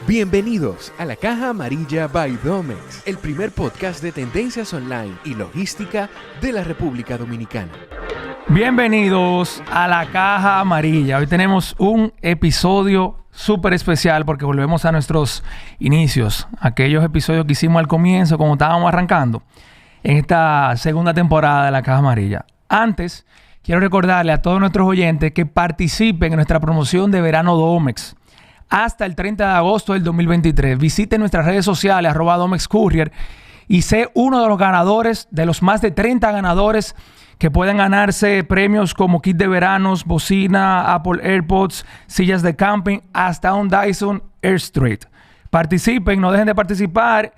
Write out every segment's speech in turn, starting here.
Bienvenidos a La Caja Amarilla by Domex, el primer podcast de tendencias online y logística de la República Dominicana. Bienvenidos a La Caja Amarilla. Hoy tenemos un episodio súper especial porque volvemos a nuestros inicios, aquellos episodios que hicimos al comienzo, como estábamos arrancando en esta segunda temporada de La Caja Amarilla. Antes, quiero recordarle a todos nuestros oyentes que participen en nuestra promoción de verano Domex hasta el 30 de agosto del 2023. Visite nuestras redes sociales, @DomexCourier, y sé uno de los ganadores, de los más de 30 ganadores que pueden ganarse premios como kit de veranos, bocina, Apple AirPods, sillas de camping, hasta un Dyson Airstream. Participen, no dejen de participar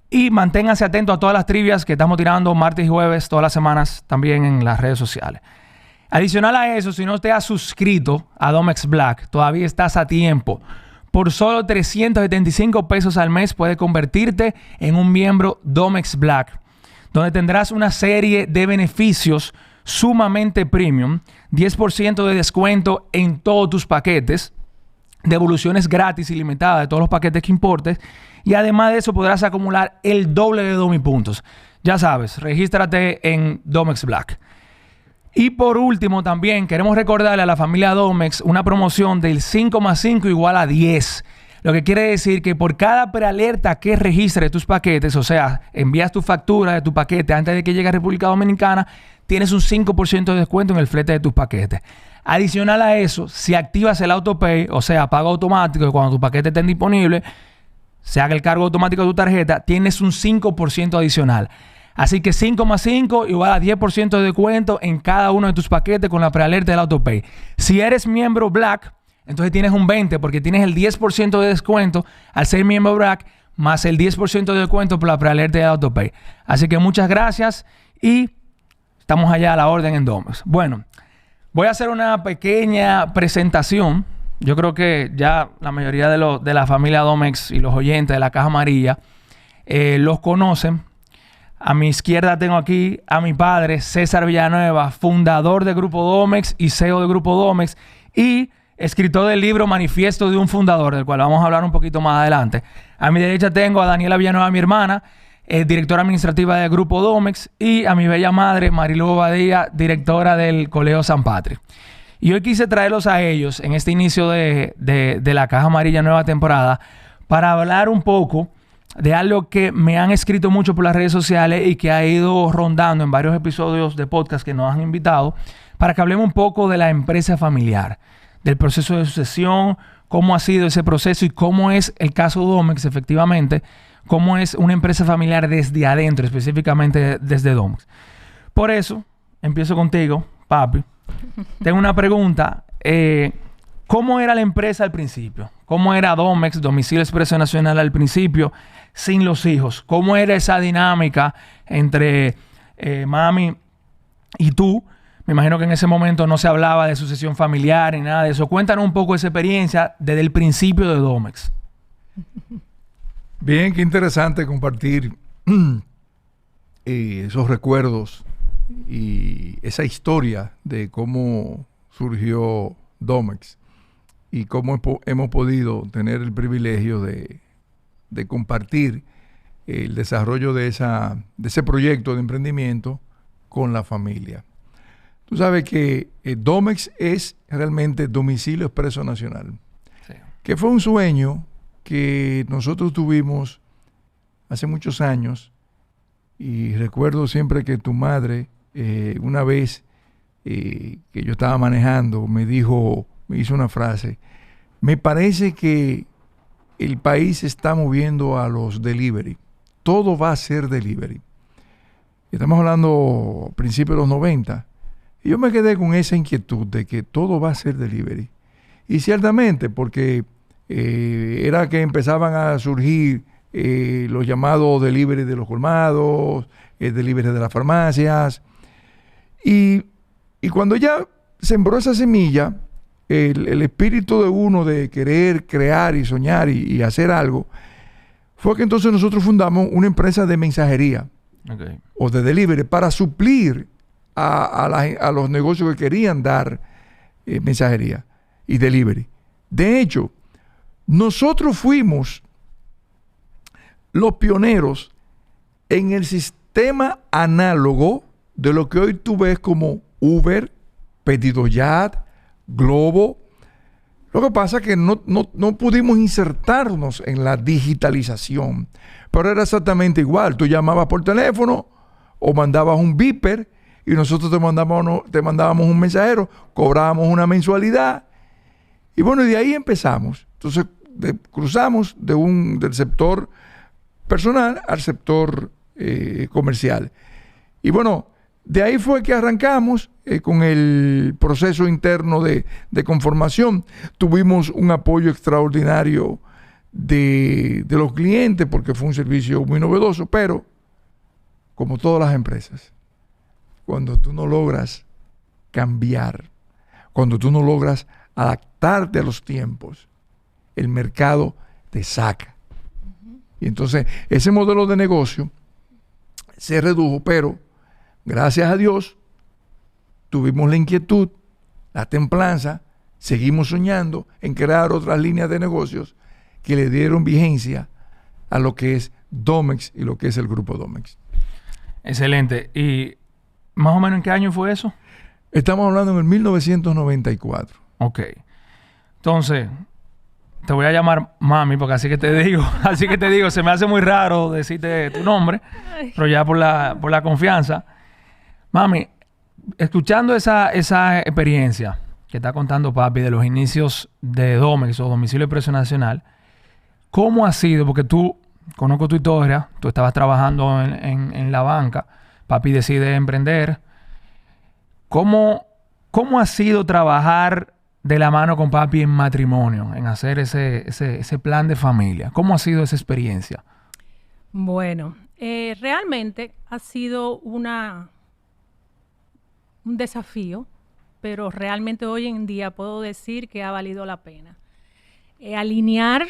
y manténganse atentos a todas las trivias que estamos tirando martes y jueves todas las semanas también en las redes sociales. Adicional a eso, si no te has suscrito a Domex Black, todavía estás a tiempo. Por solo $375 al mes puedes convertirte en un miembro Domex Black, donde tendrás una serie de beneficios sumamente premium, 10% de descuento en todos tus paquetes, devoluciones gratis ilimitadas de todos los paquetes que importes, y además de eso podrás acumular el doble de Domipuntos. Ya sabes, regístrate en Domex Black. Y por último también queremos recordarle a la familia Domex una promoción del 5+5 igual a 10. Lo que quiere decir que por cada prealerta que registres tus paquetes, o sea, envías tu factura de tu paquete antes de que llegue a República Dominicana, tienes un 5% de descuento en el flete de tus paquetes. Adicional a eso, si activas el AutoPay, o sea, pago automático, que cuando tu paquete esté disponible, se haga el cargo automático de tu tarjeta, tienes un 5% adicional. Así que 5+5 igual a 10% de descuento en cada uno de tus paquetes con la prealerta del AutoPay. Si eres miembro Black, entonces tienes un 20% porque tienes el 10% de descuento al ser miembro Black más el 10% de descuento por la prealerta del AutoPay. Así que muchas gracias y estamos allá a la orden en Domex. Bueno, voy a hacer una pequeña presentación. Yo creo que ya la mayoría de la familia Domex y los oyentes de La Caja Amarilla los conocen. A mi izquierda tengo aquí a mi padre, César Villanueva, fundador de Grupo Domex y CEO de Grupo Domex y escritor del libro Manifiesto de un Fundador, del cual vamos a hablar un poquito más adelante. A mi derecha tengo a Daniela Villanueva, mi hermana, directora administrativa de Grupo Domex, y a mi bella madre, Marilu Bobadilla, directora del Colegio San Patri. Y hoy quise traerlos a ellos en este inicio de La Caja Amarilla nueva temporada para hablar un poco de algo que me han escrito mucho por las redes sociales y que ha ido rondando en varios episodios de podcast que nos han invitado, para que hablemos un poco de la empresa familiar, del proceso de sucesión, cómo ha sido ese proceso y cómo es el caso Domex, efectivamente, cómo es una empresa familiar desde adentro, específicamente desde Domex. Por eso, empiezo contigo, papi. Tengo una pregunta. ¿Cómo era la empresa al principio? ¿Cómo era Domex, Domicilio Expreso Nacional al principio, sin los hijos? ¿Cómo era esa dinámica entre mami y tú? Me imagino que en ese momento no se hablaba de sucesión familiar ni nada de eso. Cuéntanos un poco esa experiencia desde el principio de Domex. Bien, qué interesante compartir esos recuerdos y esa historia de cómo surgió Domex y cómo hemos podido tener el privilegio de compartir el desarrollo de ese proyecto de emprendimiento con la familia. Tú sabes que Domex es realmente Domicilio Expreso Nacional, sí, que fue un sueño que nosotros tuvimos hace muchos años, y recuerdo siempre que tu madre, una vez que yo estaba manejando, me hizo una frase: me parece que el país se está moviendo a los delivery, todo va a ser delivery. Estamos hablando a principios de los 90, y yo me quedé con esa inquietud de que todo va a ser delivery. Y ciertamente, porque era que empezaban a surgir los llamados delivery de los colmados, delivery de las farmacias, y cuando ya sembró esa semilla, el espíritu de uno de querer crear y soñar y hacer algo, fue que entonces nosotros fundamos una empresa de mensajería, okay, o de delivery, para suplir a los negocios que querían dar mensajería y delivery. De hecho, nosotros fuimos los pioneros en el sistema análogo de lo que hoy tú ves como Uber, Pedido Ya, Globo. Lo que pasa es que no pudimos insertarnos en la digitalización, pero era exactamente igual. Tú llamabas por teléfono o mandabas un beeper y nosotros te mandábamos un mensajero, cobrábamos una mensualidad y bueno, y de ahí empezamos. Entonces cruzamos del sector personal al sector comercial. Y bueno, de ahí fue que arrancamos con el proceso interno de conformación. Tuvimos un apoyo extraordinario de los clientes porque fue un servicio muy novedoso, pero como todas las empresas, cuando tú no logras cambiar, cuando tú no logras adaptarte a los tiempos, el mercado te saca. Y entonces ese modelo de negocio se redujo, pero gracias a Dios tuvimos la inquietud, la templanza, seguimos soñando en crear otras líneas de negocios que le dieron vigencia a lo que es Domex y lo que es el grupo Domex. Excelente. ¿Y más o menos en qué año fue eso? Estamos hablando en el 1994. Ok. Entonces, te voy a llamar mami porque así que te digo, se me hace muy raro decirte tu nombre, pero ya por la confianza. Mami, escuchando esa experiencia que está contando papi de los inicios de Domex o Domicilio de Precio Nacional, ¿cómo ha sido? Porque conozco tu historia, tú estabas trabajando en la banca, papi decide emprender. ¿Cómo ha sido trabajar de la mano con papi en matrimonio, en hacer ese plan de familia? ¿Cómo ha sido esa experiencia? Bueno, realmente ha sido un desafío, pero realmente hoy en día puedo decir que ha valido la pena. Alinear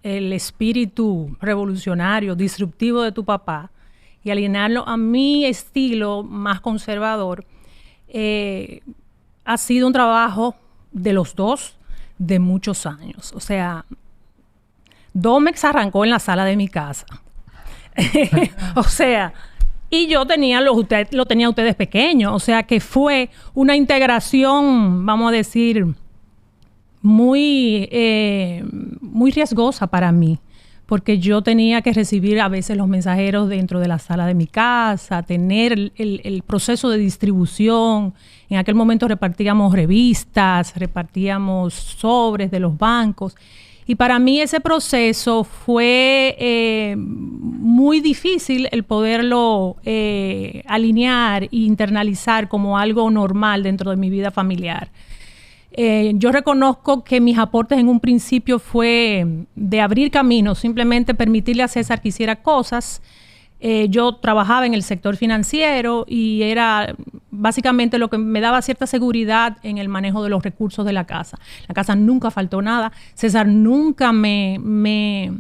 el espíritu revolucionario, disruptivo de tu papá y alinearlo a mi estilo más conservador, ha sido un trabajo de los dos de muchos años. O sea, Domex arrancó en la sala de mi casa. O sea, y yo tenía lo tenía ustedes pequeños. O sea, que fue una integración, vamos a decir, muy riesgosa para mí. Porque yo tenía que recibir a veces los mensajeros dentro de la sala de mi casa, tener el proceso de distribución. En aquel momento repartíamos revistas, repartíamos sobres de los bancos. Y para mí ese proceso fue muy difícil el poderlo alinear e internalizar como algo normal dentro de mi vida familiar. Yo reconozco que mis aportes en un principio fue de abrir caminos, simplemente permitirle a César que hiciera cosas. Yo trabajaba en el sector financiero y era básicamente lo que me daba cierta seguridad en el manejo de los recursos de la casa. La casa nunca faltó nada. César nunca me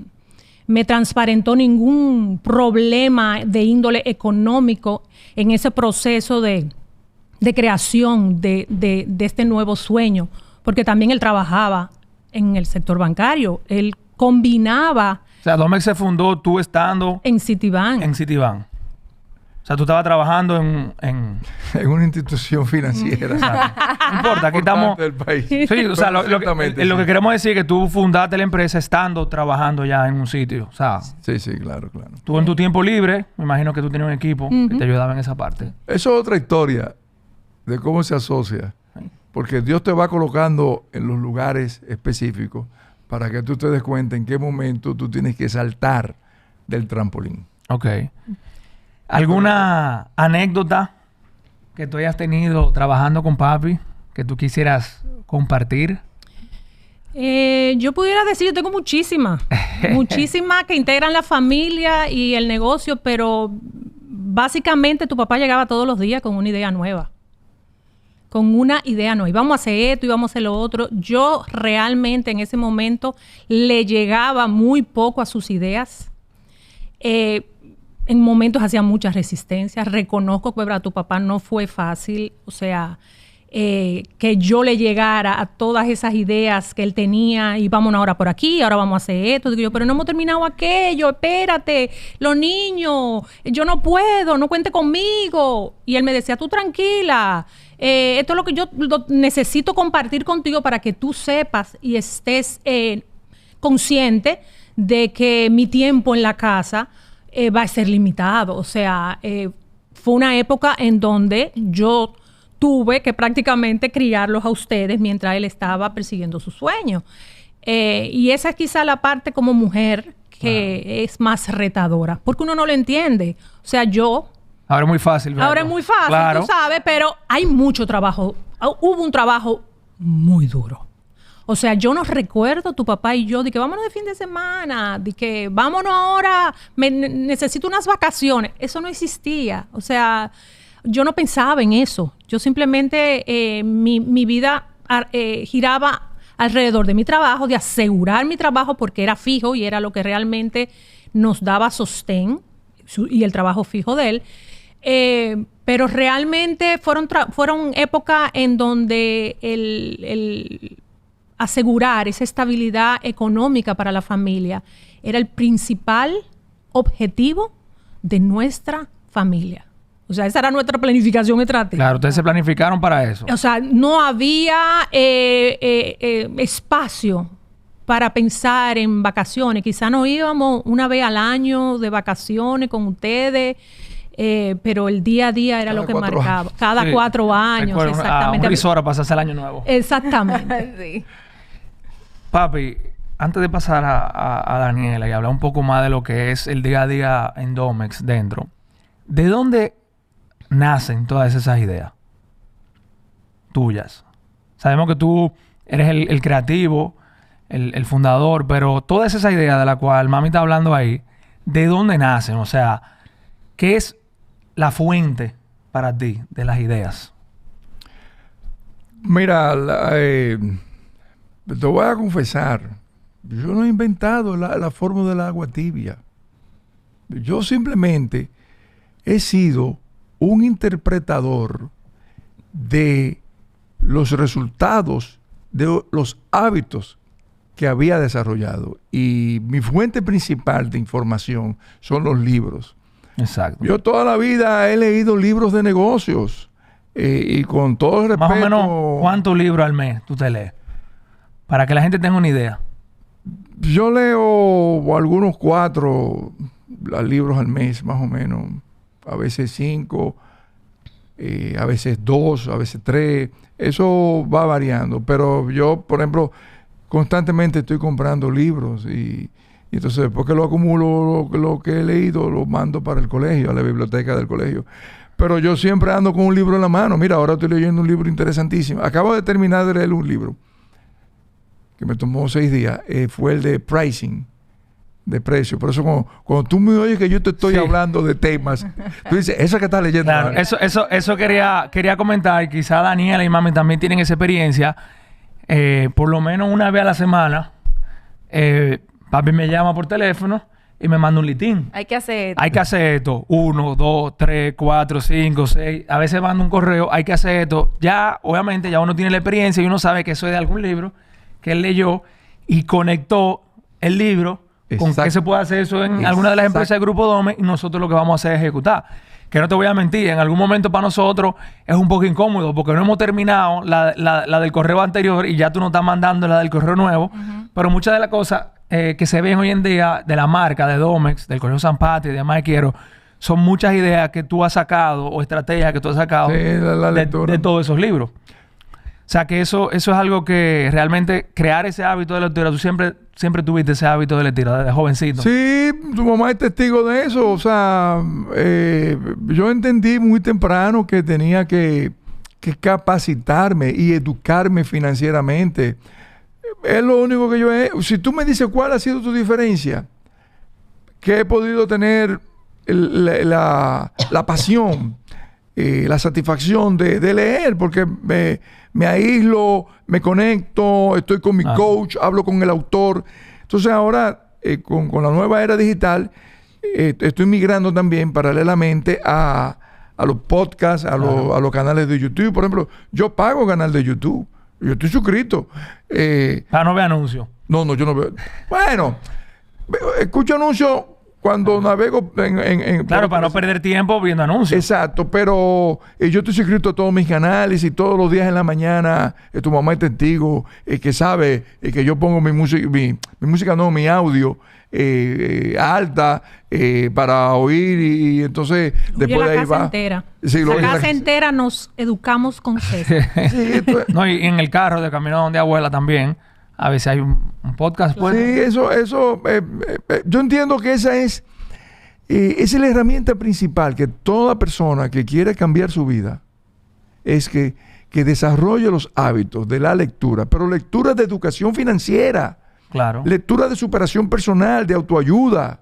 transparentó ningún problema de índole económico en ese proceso de creación de este nuevo sueño, porque también él trabajaba en el sector bancario. Él combinaba... O sea, Domex se fundó tú estando... En Citibank. En Citibank. O sea, tú estabas trabajando en una institución financiera. No importa, aquí estamos... del país. Sí, o sea, lo que queremos decir es que tú fundaste la empresa estando trabajando ya en un sitio. O sea... Sí, claro. Tú en tu tiempo libre, me imagino que tú tenías un equipo que te ayudaba en esa parte. Eso es otra historia de cómo se asocia. Porque Dios te va colocando en los lugares específicos para que tú te des cuenta en qué momento tú tienes que saltar del trampolín. Ok. ¿Alguna anécdota que tú hayas tenido trabajando con papi que tú quisieras compartir? Yo pudiera decir, yo tengo muchísimas que integran la familia y el negocio, pero básicamente tu papá llegaba todos los días con una idea nueva. Íbamos a hacer esto, íbamos a hacer lo otro. Yo realmente en ese momento le llegaba muy poco a sus ideas. En momentos hacía mucha resistencia. Reconozco que para tu papá no fue fácil. O sea, que yo le llegara a todas esas ideas que él tenía y vámonos ahora por aquí, ahora vamos a hacer esto. Digo yo, pero no hemos terminado aquello, espérate, los niños, yo no puedo, no cuente conmigo. Y él me decía, tú tranquila, esto es lo que yo necesito compartir contigo para que tú sepas y estés consciente de que mi tiempo en la casa va a ser limitado. O sea, fue una época en donde yo tuve que prácticamente criarlos a ustedes mientras él estaba persiguiendo sus sueños. Y esa es quizá la parte como mujer que es más retadora, porque uno no lo entiende. O sea, ahora es muy fácil, ¿verdad? Ahora es muy fácil, claro. Tú sabes, pero hay mucho trabajo. Hubo un trabajo muy duro. O sea, yo no recuerdo tu papá y yo de que vámonos de fin de semana, de que vámonos ahora, necesito unas vacaciones. Eso no existía. O sea, yo no pensaba en eso. Yo simplemente, mi vida giraba alrededor de mi trabajo, de asegurar mi trabajo porque era fijo y era lo que realmente nos daba sostén y el trabajo fijo de él. Pero realmente fueron épocas en donde el asegurar esa estabilidad económica para la familia era el principal objetivo de nuestra familia. O sea, esa era nuestra planificación estratégica. Claro, ustedes se planificaron para eso. O sea, no había espacio para pensar en vacaciones. Quizá nos íbamos una vez al año de vacaciones con ustedes, pero el día a día era lo que marcaba. Cada 4 años, exactamente. Un resort para pasarse el año nuevo. Exactamente. Sí. Papi, antes de pasar a Daniela y hablar un poco más de lo que es el día a día en Domex dentro, ¿de dónde nacen todas esas ideas tuyas? Sabemos que tú eres el creativo, el fundador, pero todas esas ideas de las cuales mami está hablando ahí, ¿de dónde nacen? O sea, ¿qué es la fuente para ti de las ideas? Mira, te voy a confesar, yo no he inventado la fórmula del agua tibia. Yo simplemente he sido un interpretador de los resultados de los hábitos que había desarrollado. Y mi fuente principal de información son los libros. Exacto. Yo toda la vida he leído libros de negocios. Y con todo el respeto... Más o menos, ¿cuántos libros al mes tú te lees? Para que la gente tenga una idea. Yo leo algunos 4 libros al mes, más o menos. A veces 5, a veces 2, a veces 3. Eso va variando. Pero yo, por ejemplo, constantemente estoy comprando libros y entonces después que lo acumulo, lo que he leído, lo mando para el colegio, a la biblioteca del colegio. Pero yo siempre ando con un libro en la mano. Mira, ahora estoy leyendo un libro interesantísimo. Acabo de terminar de leer un libro que me tomó 6 días. Fue el de pricing, de precio. Por eso cuando tú me oyes que yo te estoy hablando de temas, tú dices, eso que estás leyendo. Claro, eso quería comentar. Quizá Daniela y mami también tienen esa experiencia. Por lo menos una vez a la semana, papi me llama por teléfono y me manda un litín. Hay que hacer... Hay que hacer esto. 1, 2, 3, 4, 5, 6. A veces manda un correo. Hay que hacer esto. Ya, obviamente, ya uno tiene la experiencia y uno sabe que eso es de algún libro que él leyó y conectó el libro con que se puede hacer eso en alguna de las empresas del Grupo Dome y nosotros lo que vamos a hacer es ejecutar. Que no te voy a mentir, en algún momento para nosotros es un poco incómodo porque no hemos terminado la del correo anterior y ya tú no estás mandando la del correo nuevo. Pero muchas de las cosas que se ven hoy en día de la marca, de Domex, del Colegio San Patria y de Más Quiero, son muchas ideas que tú has sacado o estrategias que tú has sacado de todos esos libros. O sea, que eso es algo que realmente crear ese hábito de lectura, tú siempre tuviste ese hábito de lectura desde jovencito. Sí, tu mamá es testigo de eso. O sea, yo entendí muy temprano que tenía que capacitarme y educarme financieramente. Es lo único que yo he... Si tú me dices cuál ha sido tu diferencia, que he podido tener la pasión, la satisfacción de leer, porque me aíslo, me conecto, estoy con mi coach, hablo con el autor. Entonces ahora, con la nueva era digital, estoy migrando también paralelamente a los podcasts, a los canales de YouTube. Por ejemplo, yo pago canal de YouTube. Yo estoy suscrito. No ve anuncios. No, yo no veo. Bueno, escucho anuncios cuando navego Claro, para no perder tiempo viendo anuncios. Exacto, pero yo estoy suscrito a todos mis canales y todos los días en la mañana tu mamá es testigo, que sabe que yo pongo mi música, no, mi audio alta para oír y entonces después de ahí va. Sí, la casa entera nos educamos con César. Sí, no, y en el carro de camino donde abuela también. A veces hay un podcast. Pues. Sí, eso yo entiendo que esa es la herramienta principal que toda persona que quiere cambiar su vida es que desarrolle los hábitos de la lectura, pero lectura de educación financiera, claro, lectura de superación personal, de autoayuda,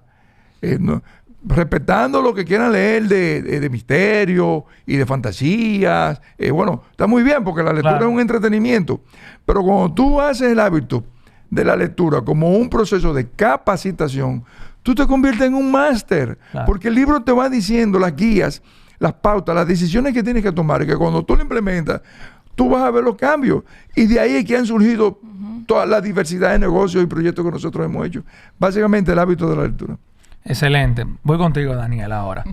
respetando lo que quieran leer de misterio y de fantasías. Bueno, está muy bien porque la lectura es un entretenimiento. Pero cuando tú haces el hábito de la lectura como un proceso de capacitación, tú te conviertes en un máster. Claro. Porque el libro te va diciendo las guías, las pautas, las decisiones que tienes que tomar. Y que cuando tú lo implementas, tú vas a ver los cambios. Y de ahí es que han surgido toda la diversidad de negocios y proyectos que nosotros hemos hecho. Básicamente el hábito de la lectura. Excelente. Voy contigo, Daniel, ahora.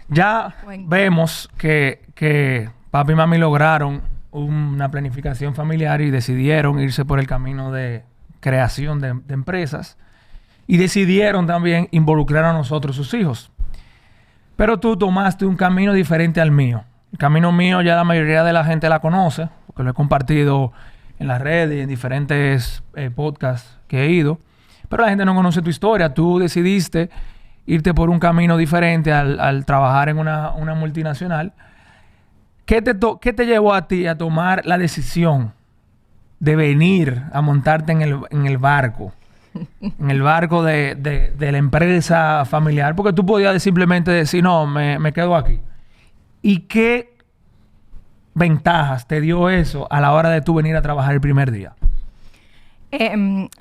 Ya vemos que papi y mami lograron una planificación familiar y decidieron irse por el camino de creación de empresas y decidieron también involucrar a nosotros, sus hijos. Pero tú tomaste un camino diferente al mío. El camino mío ya la mayoría de la gente la conoce, porque lo he compartido en las redes y en diferentes podcasts que he ido. Pero la gente no conoce tu historia. Tú decidiste irte por un camino diferente al trabajar en una multinacional. ¿Qué te llevó a ti a tomar la decisión de venir a montarte en el barco? En el barco de la empresa familiar. Porque tú podías simplemente decir, no, me quedo aquí. ¿Y qué ventajas te dio eso a la hora de tú venir a trabajar el primer día?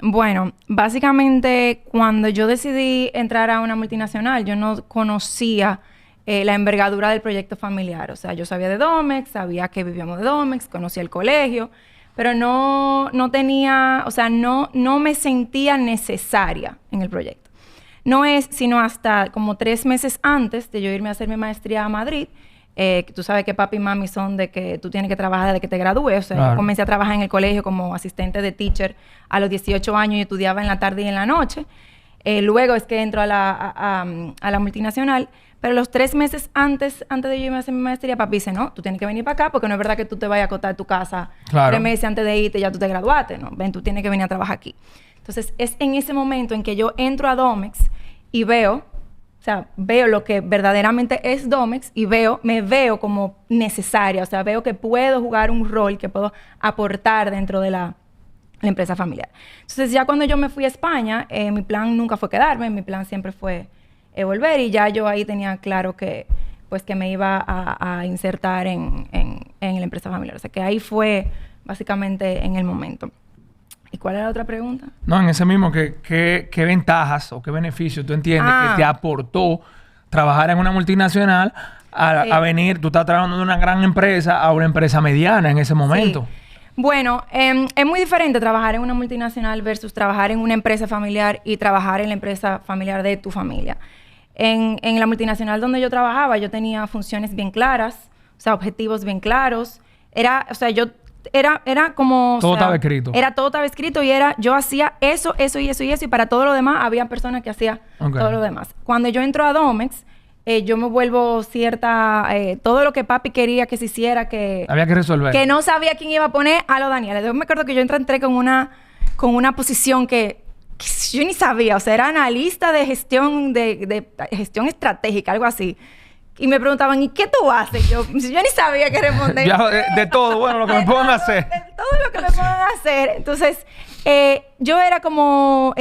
Bueno, básicamente cuando yo decidí entrar a una multinacional, yo no conocía la envergadura del proyecto familiar. O sea, yo sabía de Domex, sabía que vivíamos de Domex, conocía el colegio, pero no tenía, o sea, no me sentía necesaria en el proyecto. No es sino hasta como 3 meses antes de yo irme a hacer mi maestría a Madrid, que tú sabes que papi y mami son de que tú tienes que trabajar desde que te gradúes. O sea, claro. Yo comencé a trabajar en el colegio como asistente de teacher a los 18 años y estudiaba en la tarde y en la noche. Luego es que entro a la multinacional. Pero los 3 meses antes de yo irme a hacer mi maestría, papi dice, no, tú tienes que venir para acá porque no es verdad que tú te vayas a acotar a tu casa 3 meses antes de irte, ya tú te graduaste, ¿no? Ven, tú tienes que venir a trabajar aquí. Entonces, es en ese momento en que yo entro a Domex y veo lo que verdaderamente es Domex y me veo como necesaria. O sea, veo que puedo jugar un rol, que puedo aportar dentro de la empresa familiar. Entonces, ya cuando yo me fui a España, mi plan nunca fue quedarme, mi plan siempre fue volver, y ya yo ahí tenía claro que me iba a insertar en la empresa familiar. O sea, que ahí fue básicamente en el momento. ¿Y cuál era la otra pregunta? No, en ese mismo, ¿qué ventajas o qué beneficios tú entiendes que te aportó trabajar en una multinacional a venir, tú estás trabajando en una gran empresa a una empresa mediana en ese momento? Sí. Bueno, es muy diferente trabajar en una multinacional versus trabajar en una empresa familiar y trabajar en la empresa familiar de tu familia. En la multinacional donde yo trabajaba, yo tenía funciones bien claras, o sea, objetivos bien claros. Era como... Todo estaba escrito. Todo estaba escrito y yo hacía eso, y para todo lo demás había personas que hacían todo lo demás. Cuando yo entro a Domex, yo me vuelvo todo lo que papi quería que se hiciera, que... Había que resolver. Que no sabía quién iba a poner a lo Daniel. Yo me acuerdo que yo entré con una posición que yo ni sabía. O sea, era analista de gestión, de gestión estratégica, algo así. Y me preguntaban, ¿y qué tú haces? Yo ni sabía qué responder. Ya, de todo, bueno, lo que me pongan a hacer. De todo lo que me pongan a hacer. Entonces, yo era como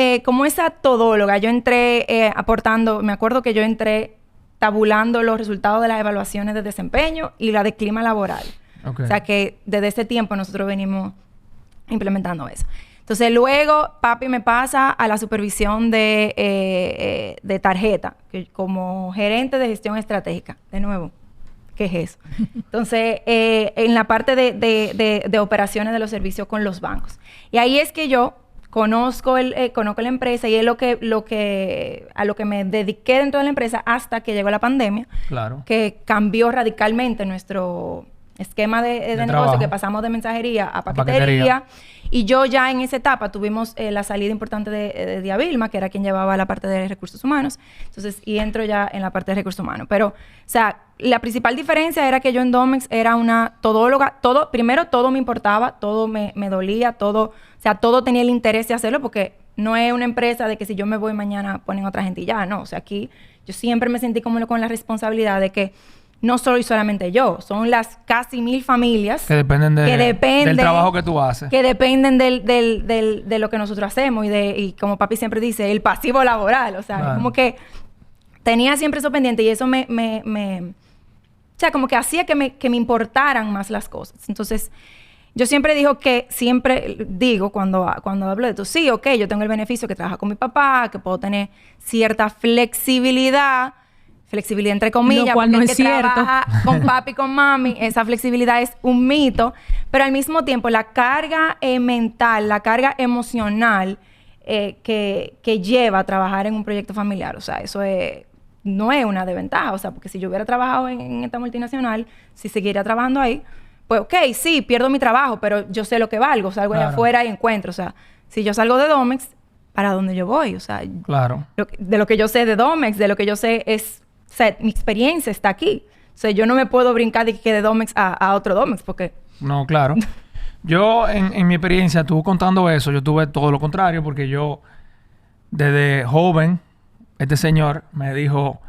esa todóloga. Yo entré aportando, me acuerdo que yo entré tabulando los resultados de las evaluaciones de desempeño y la de clima laboral. Okay. O sea que desde ese tiempo nosotros venimos implementando eso. Entonces, luego papi me pasa a la supervisión de tarjeta, como gerente de gestión estratégica. De nuevo, ¿qué es eso? Entonces, en la parte de operaciones de los servicios con los bancos. Y ahí es que yo conozco la empresa y es a lo que me dediqué dentro de la empresa hasta que llegó la pandemia. Claro. Que cambió radicalmente nuestro esquema de negocio, que pasamos de mensajería a paquetería. Y yo ya en esa etapa tuvimos la salida importante de Diavilma, que era quien llevaba la parte de recursos humanos. Entonces, y entro ya en la parte de recursos humanos. Pero, o sea, la principal diferencia era que yo en Domex era una todóloga. Primero, todo me importaba, todo me dolía, todo tenía el interés de hacerlo, porque no es una empresa de que si yo me voy mañana ponen otra gente y ya, no. O sea, aquí yo siempre me sentí como con la responsabilidad de que no soy solamente yo, son las casi 1,000 familias que dependen del trabajo que tú haces. Que dependen de lo que nosotros hacemos y como papi siempre dice, el pasivo laboral. O sea, claro. Como que tenía siempre eso pendiente y eso o sea, como que hacía que me importaran más las cosas. Entonces, yo siempre digo cuando hablo de esto, sí, ok, yo tengo el beneficio que trabajo con mi papá, que puedo tener cierta flexibilidad entre comillas, lo cual no es cierto. Trabaja con papi y con mami, esa flexibilidad es un mito, pero al mismo tiempo la carga mental, la carga emocional que lleva a trabajar en un proyecto familiar, o sea, eso no es una desventaja, o sea, porque si yo hubiera trabajado en esta multinacional, si seguiría trabajando ahí, pues ok, sí, pierdo mi trabajo, pero yo sé lo que valgo, salgo allá afuera y encuentro, o sea, si yo salgo de Domex, ¿para dónde yo voy? O sea, claro. De lo que yo sé de Domex, de lo que yo sé es... O sea, mi experiencia está aquí. O sea, yo no me puedo brincar de Domex a otro Domex porque... No, claro. Yo, en mi experiencia, tú contando eso, yo tuve todo lo contrario porque yo, desde joven, este señor me dijo,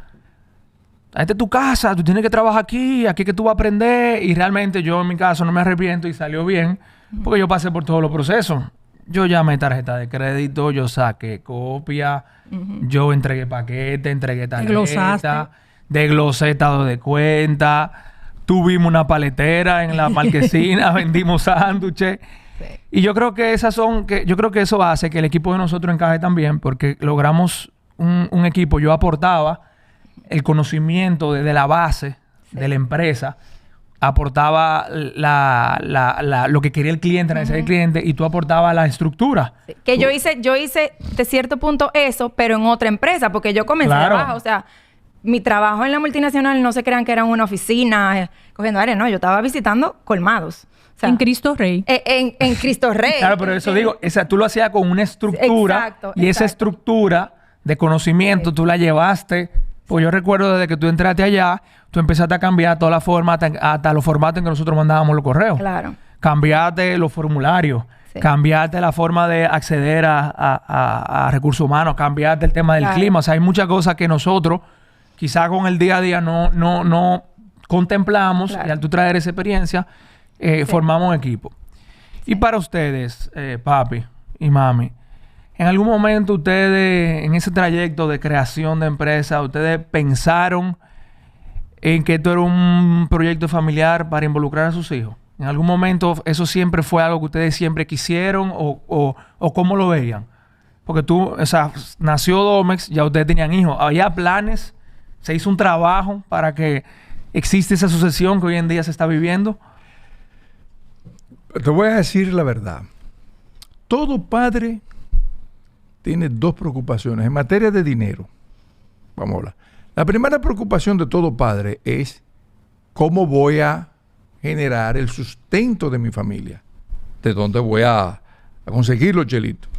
esta es tu casa, tú tienes que trabajar aquí que tú vas a aprender. Y realmente yo, en mi caso, no me arrepiento y salió bien porque yo pasé por todos los procesos. Yo llamé tarjeta de crédito, yo saqué copia, yo entregué paquete, entregué tarjeta, desglosé estado de cuenta, tuvimos una paletera en la marquesina, vendimos sándwiches. Sí. Y yo creo que eso hace que el equipo de nosotros encaje también, porque logramos un equipo. Yo aportaba el conocimiento de la base de la empresa, aportaba lo que quería el cliente, la necesidad del cliente, y tú aportabas la estructura. Sí. Que yo hice de cierto punto eso, pero en otra empresa, porque yo comencé abajo. O sea, mi trabajo en la multinacional, no se crean que era en una oficina cogiendo área, no, yo estaba visitando colmados. O sea, en Cristo Rey. En Cristo Rey. Claro, pero eso digo, tú lo hacías con una estructura. Exacto. Esa estructura de conocimiento tú la llevaste. Pues yo recuerdo desde que tú entraste allá, tú empezaste a cambiar toda la forma, hasta los formatos en que nosotros mandábamos los correos. Claro. Cambiaste los formularios. Sí. Cambiaste la forma de acceder a recursos humanos. Cambiaste el tema del clima. O sea, hay muchas cosas que nosotros, quizás con el día a día, no contemplamos. Claro. Y al tú traer esa experiencia, formamos equipo. Sí. Y para ustedes, papi y mami, ¿en algún momento ustedes, en ese trayecto de creación de empresa, ustedes pensaron en que esto era un proyecto familiar para involucrar a sus hijos? ¿En algún momento eso siempre fue algo que ustedes siempre quisieron o cómo lo veían? Porque nació Domex, ya ustedes tenían hijos. ¿Había planes? ¿Se hizo un trabajo para que existe esa sucesión que hoy en día se está viviendo? Te voy a decir la verdad. Todo padre tiene dos preocupaciones en materia de dinero. Vamos a hablar. La primera preocupación de todo padre es cómo voy a generar el sustento de mi familia. ¿De dónde voy a conseguir los chelitos?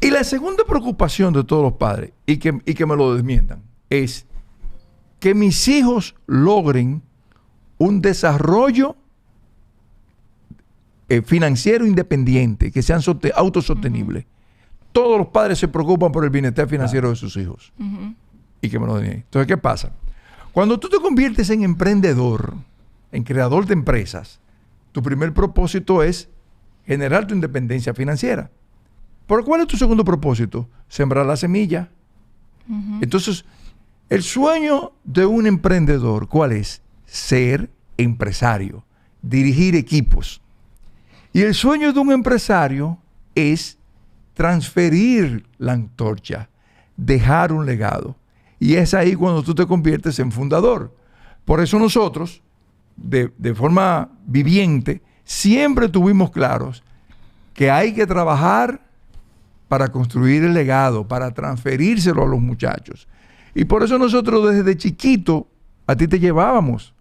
Y la segunda preocupación de todos los padres, y que me lo desmientan, es que mis hijos logren un desarrollo financiero independiente, que sean autosostenibles. Todos los padres se preocupan por el bienestar financiero de sus hijos. Y que me lo den. Entonces, ¿qué pasa? Cuando tú te conviertes en emprendedor, en creador de empresas, tu primer propósito es generar tu independencia financiera. ¿Pero cuál es tu segundo propósito? Sembrar la semilla. Entonces, el sueño de un emprendedor, ¿cuál es? Ser empresario, dirigir equipos. Y el sueño de un empresario es transferir la antorcha, dejar un legado. Y es ahí cuando tú te conviertes en fundador. Por eso nosotros, de forma viviente, siempre tuvimos claros que hay que trabajar para construir el legado, para transferírselo a los muchachos. Y por eso nosotros desde chiquito a ti te llevábamos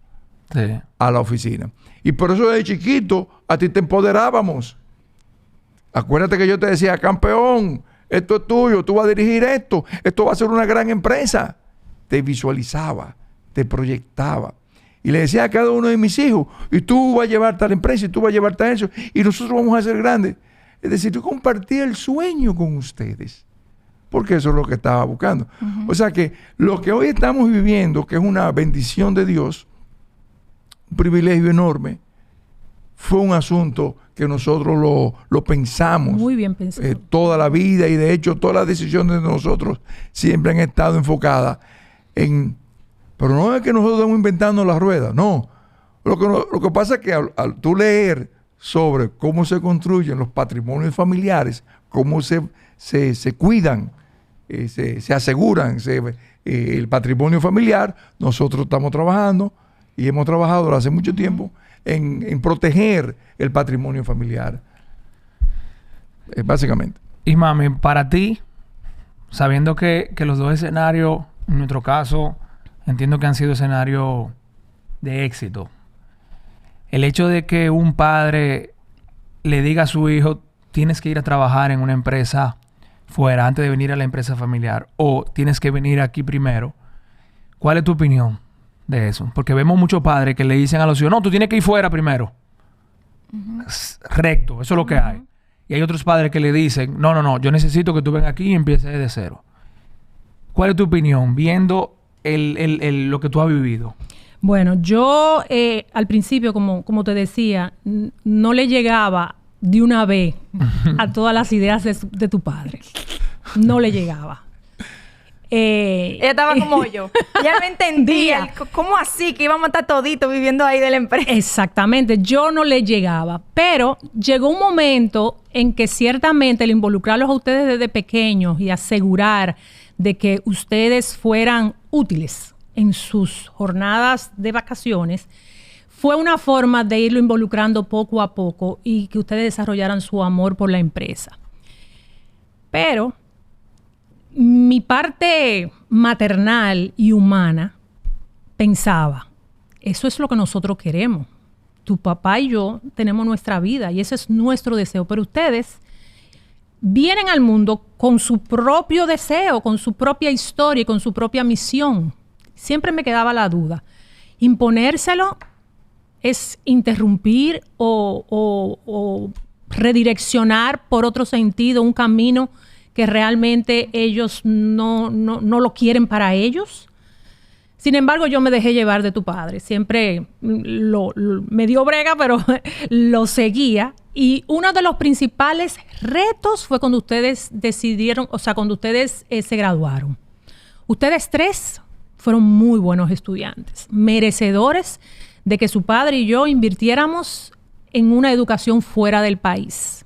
a la oficina. Y por eso desde chiquito a ti te empoderábamos. Acuérdate que yo te decía, campeón, esto es tuyo, tú vas a dirigir esto va a ser una gran empresa. Te visualizaba, te proyectaba. Y le decía a cada uno de mis hijos, y tú vas a llevar tal empresa, y tú vas a llevar tal eso, y nosotros vamos a ser grandes. Es decir, yo compartía el sueño con ustedes, porque eso es lo que estaba buscando. Uh-huh. O sea que lo que hoy estamos viviendo, que es una bendición de Dios, un privilegio enorme, fue un asunto que nosotros lo pensamos. Muy bien pensado. Toda la vida, y de hecho todas las decisiones de nosotros siempre han estado enfocadas en... Pero no es que nosotros estamos inventando la rueda, no. Lo que pasa es que al tú leer sobre cómo se construyen los patrimonios familiares, cómo se cuidan, se aseguran el patrimonio familiar, nosotros estamos trabajando y hemos trabajado desde hace mucho tiempo en proteger el patrimonio familiar. Básicamente. Y mami, para ti, sabiendo que los dos escenarios, en nuestro caso, entiendo que han sido escenarios de éxito. El hecho de que un padre le diga a su hijo, tienes que ir a trabajar en una empresa fuera antes de venir a la empresa familiar, o tienes que venir aquí primero. ¿Cuál es tu opinión de eso? Porque vemos muchos padres que le dicen a los hijos, no, tú tienes que ir fuera primero. Uh-huh. Recto, eso es lo que hay. Y hay otros padres que le dicen, no, yo necesito que tú vengas aquí y empieces desde cero. ¿Cuál es tu opinión viendo lo que tú has vivido? Bueno, yo al principio, como te decía, no le llegaba de una vez a todas las ideas de tu padre. No le llegaba. Ella estaba como yo. Ya no entendía. ¿Cómo así? Que íbamos a estar toditos viviendo ahí de la empresa. Exactamente. Yo no le llegaba. Pero llegó un momento en que ciertamente el involucrarlos a ustedes desde pequeños y asegurar de que ustedes fueran útiles en sus jornadas de vacaciones fue una forma de irlo involucrando poco a poco y que ustedes desarrollaran su amor por la empresa. Pero mi parte maternal y humana pensaba, eso es lo que nosotros queremos. Tu papá y yo tenemos nuestra vida y ese es nuestro deseo, pero ustedes vienen al mundo con su propio deseo, con su propia historia y con su propia misión. Siempre me quedaba la duda. Imponérselo es interrumpir o redireccionar por otro sentido un camino que realmente ellos no lo quieren para ellos. Sin embargo, yo me dejé llevar de tu padre. Siempre me dio brega, pero lo seguía. Y uno de los principales retos fue cuando ustedes decidieron, o sea, cuando ustedes se graduaron. Ustedes tres fueron muy buenos estudiantes, merecedores de que su padre y yo invirtiéramos en una educación fuera del país.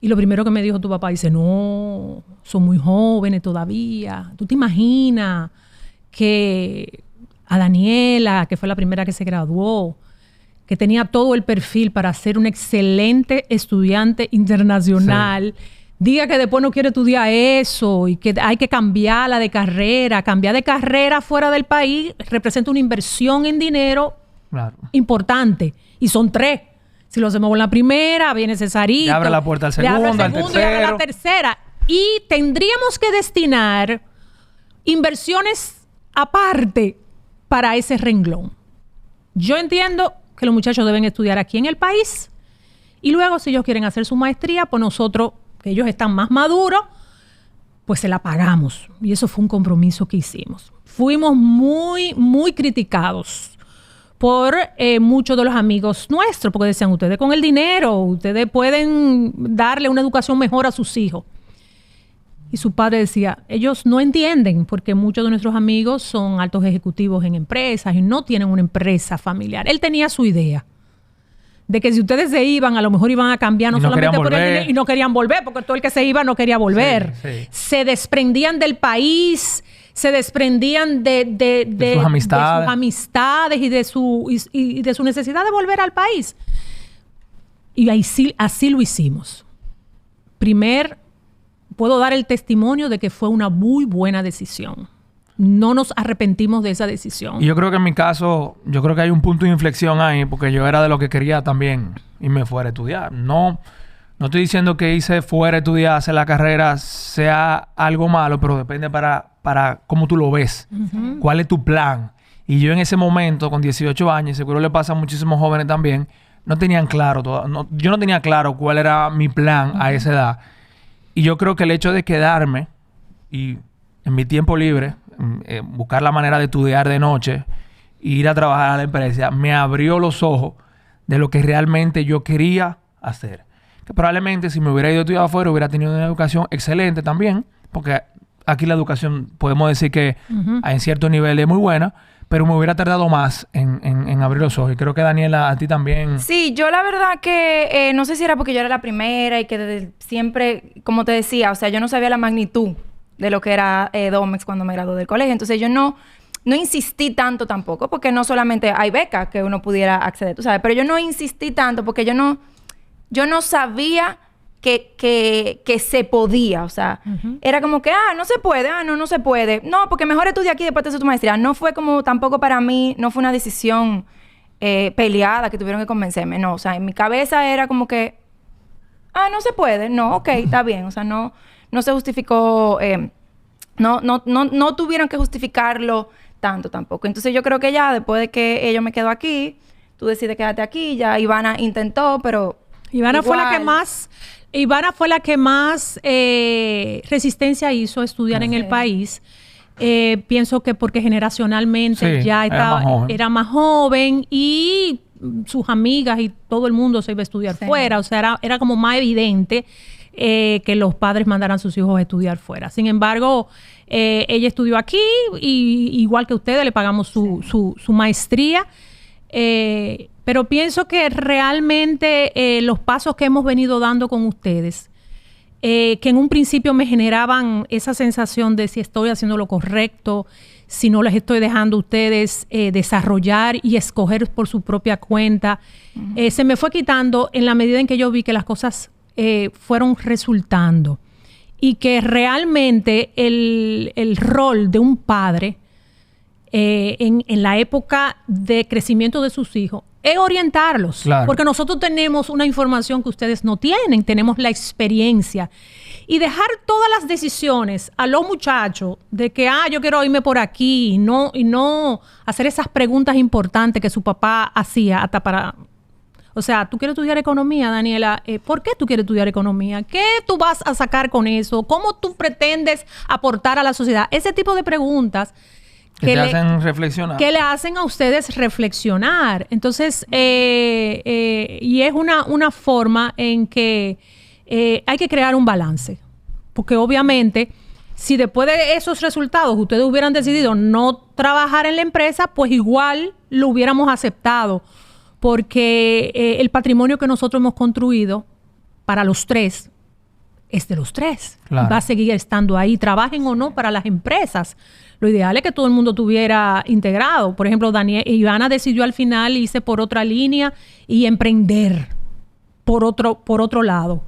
Y lo primero que me dijo tu papá, dice, no, son muy jóvenes todavía. ¿Tú te imaginas que a Daniela, que fue la primera que se graduó, que tenía todo el perfil para ser un excelente estudiante internacional, sí, diga que después no quiere estudiar eso y que hay que cambiarla de carrera? Cambiar de carrera fuera del país representa una inversión en dinero importante. Y son 3. Si lo hacemos con la primera, viene Cesarito. Le abre la puerta al segundo, al tercero. Y abre la tercera. Y tendríamos que destinar inversiones aparte para ese renglón. Yo entiendo que los muchachos deben estudiar aquí en el país y luego si ellos quieren hacer su maestría, pues nosotros, que ellos están más maduros, pues se la pagamos. Y eso fue un compromiso que hicimos. Fuimos muy, muy criticados por muchos de los amigos nuestros, porque decían, ustedes con el dinero, ustedes pueden darle una educación mejor a sus hijos. Y su padre decía, ellos no entienden, porque muchos de nuestros amigos son altos ejecutivos en empresas y no tienen una empresa familiar. Él tenía su idea de que si ustedes se iban, a lo mejor iban a cambiar, no Y no solamente querían por el volver. dinero, y no querían volver, porque todo el que se iba no quería volver. Sí, sí. Se desprendían del país, se desprendían de sus amistades. de sus amistades y de su necesidad de volver al país. Y así lo hicimos. Puedo dar el testimonio de que fue una muy buena decisión. No nos arrepentimos de esa decisión. Y yo creo que en mi caso, yo creo que hay un punto de inflexión ahí, porque yo era de lo que quería también irme fuera a estudiar. No estoy diciendo que irse fuera a estudiar, hacer la carrera, sea algo malo, pero depende para cómo tú lo ves. ¿Cuál es tu plan? Y yo en ese momento, con 18 años, seguro le pasa a muchísimos jóvenes también, no tenían claro, yo no tenía claro cuál era mi plan a esa edad. Y yo creo que el hecho de quedarme y en mi tiempo libre, buscar la manera de estudiar de noche, ir a trabajar a la empresa, me abrió los ojos de lo que realmente yo quería hacer. Que probablemente si me hubiera ido a estudiar afuera hubiera tenido una educación excelente también, porque aquí la educación podemos decir que en cierto nivel es muy buena, pero me hubiera tardado más en abrir los ojos. Y creo que Daniela, a ti también. Sí, yo la verdad que no sé si era porque yo era la primera y que desde siempre, como te decía, o sea, yo no sabía la magnitud de lo que era Domex cuando me gradué del colegio. Entonces yo no insistí tanto tampoco, porque no solamente hay becas que uno pudiera acceder, tú sabes, pero yo no insistí tanto porque yo no sabía que se podía, o sea, era como que, no se puede, no se puede. No, porque mejor estudia aquí y después te haces tu maestría. No fue como, tampoco para mí, no fue una decisión peleada que tuvieron que convencerme, no. O sea, en mi cabeza era como que, no se puede, no, ok, está bien. O sea, no se justificó, no tuvieron que justificarlo tanto tampoco. Entonces yo creo que ya, después de que yo me quedo aquí, tú decides quedarte aquí, ya Ivana intentó, pero Ivana fue la que más resistencia hizo a estudiar en el país. Pienso que porque generacionalmente Sí, ya era más joven y sus amigas y todo el mundo se iba a estudiar Sí. fuera. O sea, era como más evidente que los padres mandaran a sus hijos a estudiar fuera. Sin embargo, ella estudió aquí y igual que ustedes le pagamos su maestría. Pero pienso que realmente los pasos que hemos venido dando con ustedes, que en un principio me generaban esa sensación de si estoy haciendo lo correcto, si no les estoy dejando a ustedes desarrollar y escoger por su propia cuenta, se me fue quitando en la medida en que yo vi que las cosas fueron resultando y que realmente el rol de un padre en la época de crecimiento de sus hijos es orientarlos. Claro. Porque nosotros tenemos una información que ustedes no tienen, tenemos la experiencia. Y dejar todas las decisiones a los muchachos de que, yo quiero irme por aquí y no hacer esas preguntas importantes que su papá hacía hasta para... O sea, tú quieres estudiar economía, Daniela. ¿Por qué tú quieres estudiar economía? ¿Qué tú vas a sacar con eso? ¿Cómo tú pretendes aportar a la sociedad? Ese tipo de preguntas Que te hacen reflexionar. que le hacen a ustedes reflexionar. Entonces, y es una forma en que hay que crear un balance. Porque obviamente, si después de esos resultados ustedes hubieran decidido no trabajar en la empresa, pues igual lo hubiéramos aceptado. Porque el patrimonio que nosotros hemos construido para los tres es de los tres. Claro. Va a seguir estando ahí, trabajen o no para las empresas. Lo ideal es que todo el mundo tuviera integrado. Por ejemplo, Ivana decidió al final irse por otra línea y emprender por otro lado.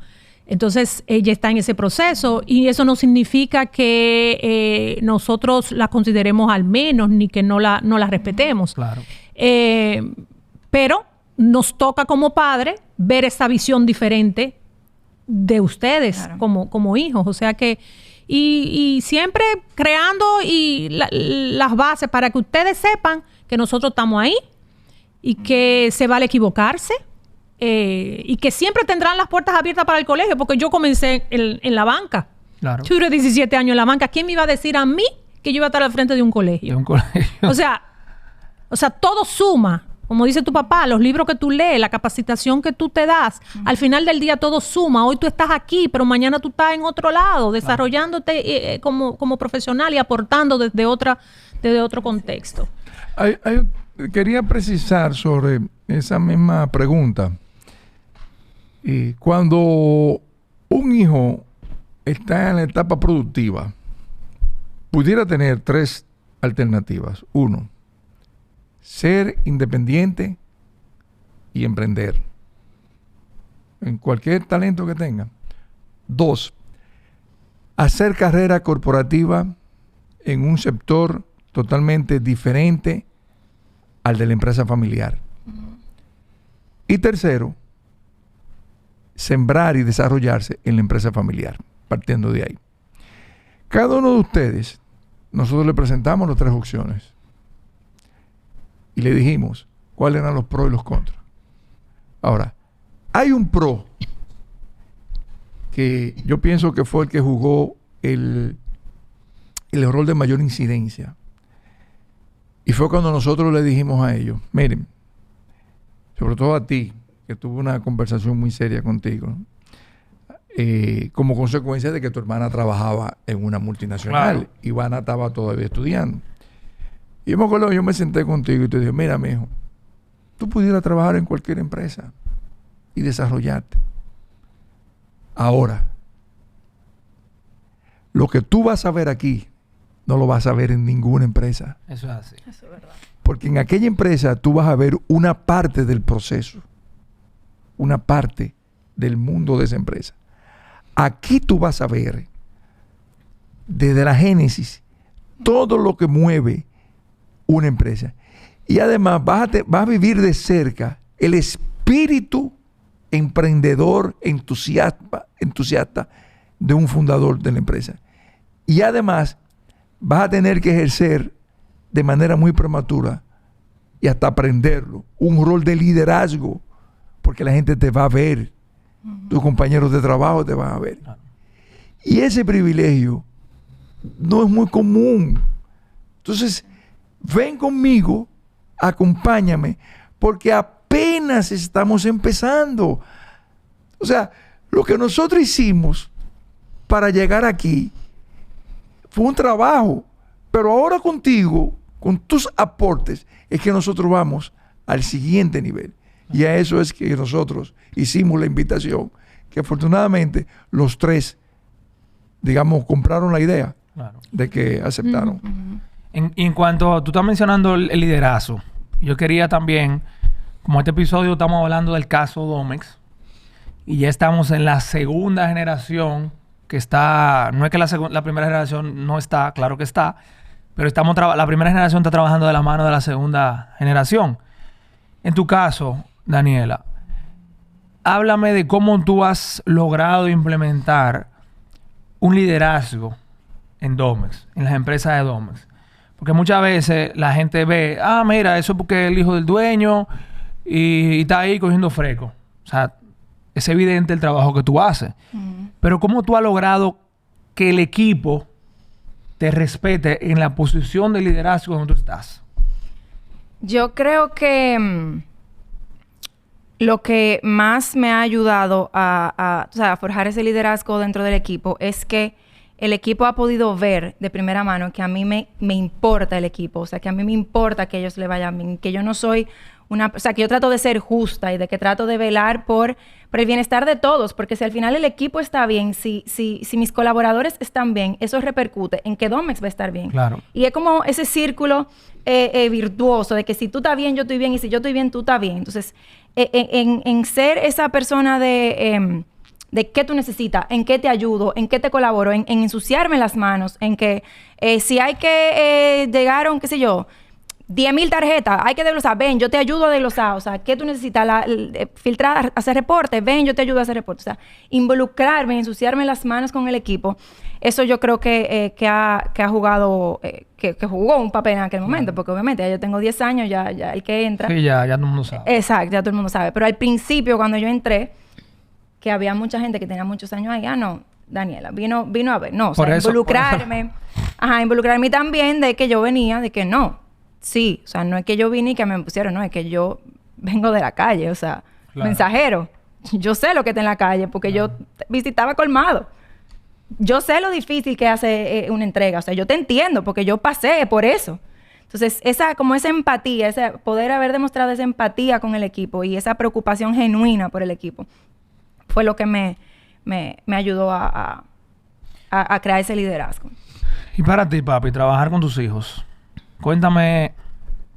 Entonces, ella está en ese proceso y eso no significa que nosotros la consideremos al menos ni que no la respetemos. Claro. Pero nos toca como padre ver esa visión diferente de ustedes, Claro. como hijos. O sea que... Y siempre creando las bases para que ustedes sepan que nosotros estamos ahí y que se vale equivocarse y que siempre tendrán las puertas abiertas para el colegio, porque yo comencé en la banca. Claro. Yo duré 17 años en la banca. ¿Quién me iba a decir a mí que yo iba a estar al frente de un colegio? De un colegio. O sea, todo suma. Como dice tu papá, los libros que tú lees, la capacitación que tú te das, al final del día todo suma. Hoy tú estás aquí, pero mañana tú estás en otro lado, desarrollándote como profesional y aportando desde otro contexto. Quería precisar sobre esa misma pregunta. Y cuando un hijo está en la etapa productiva, pudiera tener 3 alternativas. 1, ser independiente y emprender en cualquier talento que tenga. 2, hacer carrera corporativa en un sector totalmente diferente al de la empresa familiar. Y 3, sembrar y desarrollarse en la empresa familiar, partiendo de ahí. Cada uno de ustedes, nosotros le presentamos las 3 opciones y le dijimos cuáles eran los pros y los contras. Ahora, hay un pro que yo pienso que fue el que jugó el rol de mayor incidencia. Y fue cuando nosotros le dijimos a ellos, miren, sobre todo a ti, que tuve una conversación muy seria contigo, ¿no? Como consecuencia de que tu hermana trabajaba en una multinacional. Claro. Ivana estaba todavía estudiando. Y yo me acuerdo, yo me senté contigo y te dije, mira, mijo, tú pudieras trabajar en cualquier empresa y desarrollarte. Ahora, lo que tú vas a ver aquí, no lo vas a ver en ninguna empresa. Eso es así. Eso es verdad. Porque en aquella empresa tú vas a ver una parte del proceso, una parte del mundo de esa empresa. Aquí tú vas a ver, desde la génesis, todo lo que mueve una empresa. Y además vas a vivir de cerca el espíritu emprendedor, entusiasta de un fundador de la empresa. Y además vas a tener que ejercer de manera muy prematura y hasta aprenderlo, un rol de liderazgo, porque la gente te va a ver, tus compañeros de trabajo te van a ver. Y ese privilegio no es muy común. Entonces, ven conmigo, acompáñame, porque apenas estamos empezando. O sea, lo que nosotros hicimos para llegar aquí fue un trabajo, pero ahora contigo, con tus aportes, es que nosotros vamos al siguiente nivel. Y a eso es que nosotros hicimos la invitación, que afortunadamente los 3, digamos, compraron la idea. Claro. De que aceptaron. En cuanto a, tú estás mencionando el liderazgo, yo quería también, como este episodio estamos hablando del caso Domex, y ya estamos en la segunda generación que está, no es que la primera generación no está, claro que está, pero la primera generación está trabajando de la mano de la segunda generación. En tu caso, Daniela, háblame de cómo tú has logrado implementar un liderazgo en Domex, en las empresas de Domex. Porque muchas veces la gente ve, mira, eso es porque es el hijo del dueño y está ahí cogiendo fresco. O sea, es evidente el trabajo que tú haces. Pero ¿cómo tú has logrado que el equipo te respete en la posición de liderazgo donde tú estás? Yo creo que lo que más me ha ayudado a forjar ese liderazgo dentro del equipo es que el equipo ha podido ver de primera mano que a mí me importa el equipo. O sea, que a mí me importa que ellos le vayan bien. Que yo no soy o sea, que yo trato de ser justa y de que trato de velar por el bienestar de todos. Porque si al final el equipo está bien, si mis colaboradores están bien, eso repercute en que Domex va a estar bien. Claro. Y es como ese círculo virtuoso de que si tú estás bien, yo estoy bien. Y si yo estoy bien, tú estás bien. Entonces, en ser esa persona de qué tú necesitas, en qué te ayudo, en qué te colaboro, en ensuciarme las manos, en que si hay que llegaron, qué sé yo, 10,000 tarjetas, hay que desglosar, ven, yo te ayudo a desglosar, o sea, ¿qué tú necesitas? Filtrar, hacer reportes, ven, yo te ayudo a hacer reportes, o sea, involucrarme, ensuciarme las manos con el equipo, eso yo creo que ha jugado, que jugó un papel en aquel momento, porque obviamente ya yo tengo 10 años, ya el que entra. Sí, ya todo el mundo sabe. Exacto, ya todo el mundo sabe, pero al principio cuando yo entré, que había mucha gente que tenía muchos años ahí, no, Daniela, vino a ver, no, o sea, involucrarme también de que yo venía, de que no, sí, o sea, no es que yo vine y que me pusieron, no, es que yo vengo de la calle, o sea, claro. Mensajero, yo sé lo que está en la calle, porque yo visitaba colmado, yo sé lo difícil que hace una entrega, o sea, yo te entiendo, porque yo pasé por eso. Entonces, esa empatía, ese poder haber demostrado esa empatía con el equipo y esa preocupación genuina por el equipo, fue lo que me ayudó a crear ese liderazgo. Y para ti, papi, trabajar con tus hijos.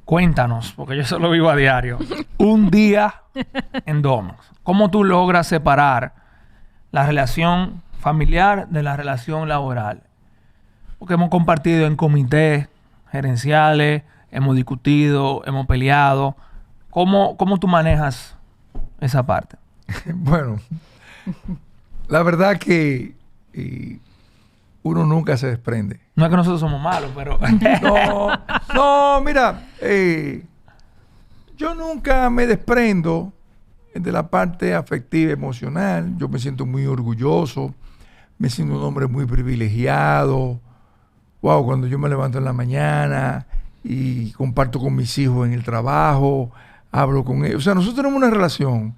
Cuéntanos, porque yo eso lo vivo a diario. Un día en Domex. ¿Cómo tú logras separar la relación familiar de la relación laboral? Porque hemos compartido en comités gerenciales, hemos discutido, hemos peleado. ¿Cómo tú manejas esa parte? Bueno, la verdad que uno nunca se desprende. No es que nosotros somos malos, pero... No, mira, yo nunca me desprendo de la parte afectiva, emocional. Yo me siento muy orgulloso, me siento un hombre muy privilegiado. Wow, cuando yo me levanto en la mañana y comparto con mis hijos en el trabajo, hablo con ellos. O sea, nosotros tenemos una relación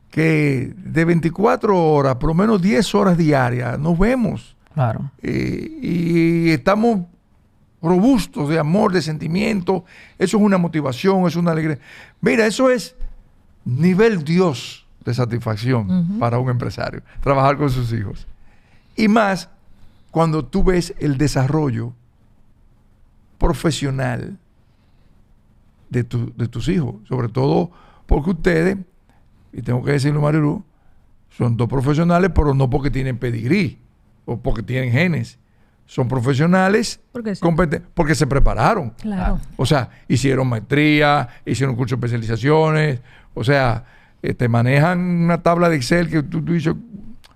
que de 24 horas, por lo menos 10 horas diarias, nos vemos. Claro. Y estamos robustos de amor, de sentimiento. Eso es una motivación, es una alegría. Mira, eso es nivel Dios de satisfacción para un empresario, trabajar con sus hijos. Y más cuando tú ves el desarrollo profesional de tus hijos, sobre todo porque ustedes, y tengo que decirlo, Marilu, son dos profesionales, pero no porque tienen pedigrí o porque tienen genes. Son profesionales porque se prepararon. Claro. O sea, hicieron maestría, hicieron cursos de especializaciones. O sea, manejan una tabla de Excel que tú dices,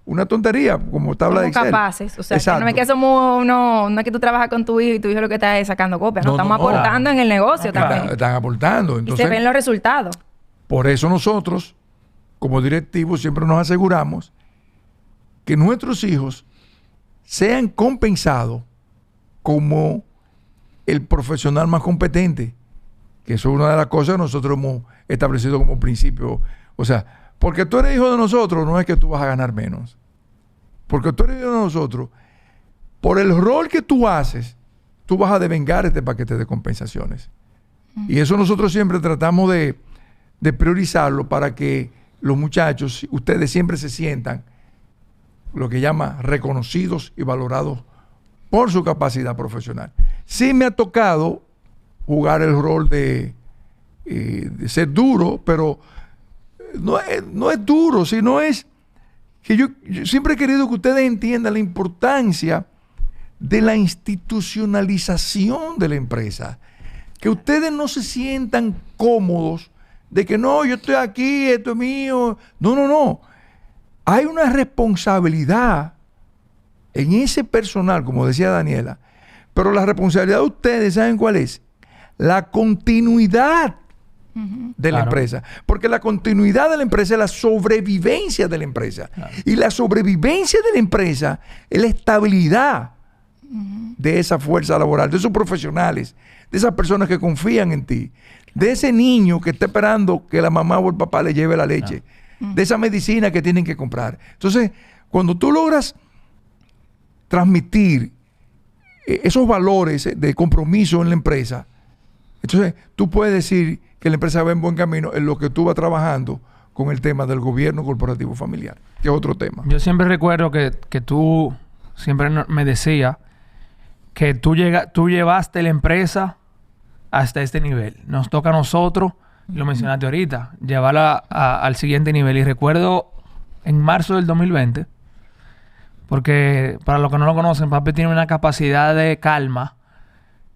una tontería como tabla de Excel. Capaces. O sea, que no es que somos no es que tú trabajas con tu hijo y tu hijo lo que está es sacando copias. No, estamos aportando en el negocio también. Están aportando. Entonces, y se ven los resultados. Por eso nosotros, como directivos, siempre nos aseguramos que nuestros hijos sean compensados como el profesional más competente. Que eso es una de las cosas que nosotros hemos establecido como principio. O sea, porque tú eres hijo de nosotros, no es que tú vas a ganar menos. Porque tú eres hijo de nosotros, por el rol que tú haces, tú vas a devengar este paquete de compensaciones. Y eso nosotros siempre tratamos de priorizarlo para que los muchachos, ustedes siempre se sientan lo que llama reconocidos y valorados por su capacidad profesional. Sí me ha tocado jugar el rol de ser duro, pero no es duro, sino es que yo siempre he querido que ustedes entiendan la importancia de la institucionalización de la empresa. Que ustedes no se sientan cómodos de que no, yo estoy aquí, esto es mío. No. Hay una responsabilidad en ese personal, como decía Daniela, pero la responsabilidad de ustedes, ¿saben cuál es? La continuidad de la empresa. Porque la continuidad de la empresa es la sobrevivencia de la empresa. Claro. Y la sobrevivencia de la empresa es la estabilidad de esa fuerza laboral, de esos profesionales, de esas personas que confían en ti, de ese niño que está esperando que la mamá o el papá le lleve la leche. Claro. De esa medicina que tienen que comprar. Entonces, cuando tú logras transmitir esos valores de compromiso en la empresa, entonces tú puedes decir que la empresa va en buen camino en lo que tú vas trabajando con el tema del gobierno corporativo familiar, que es otro tema. Yo siempre recuerdo que tú siempre me decías que tú llevaste la empresa hasta este nivel. Nos toca a nosotros, lo mencionaste ahorita, llevarla al siguiente nivel. Y recuerdo en marzo del 2020, porque para los que no lo conocen, papi tiene una capacidad de calma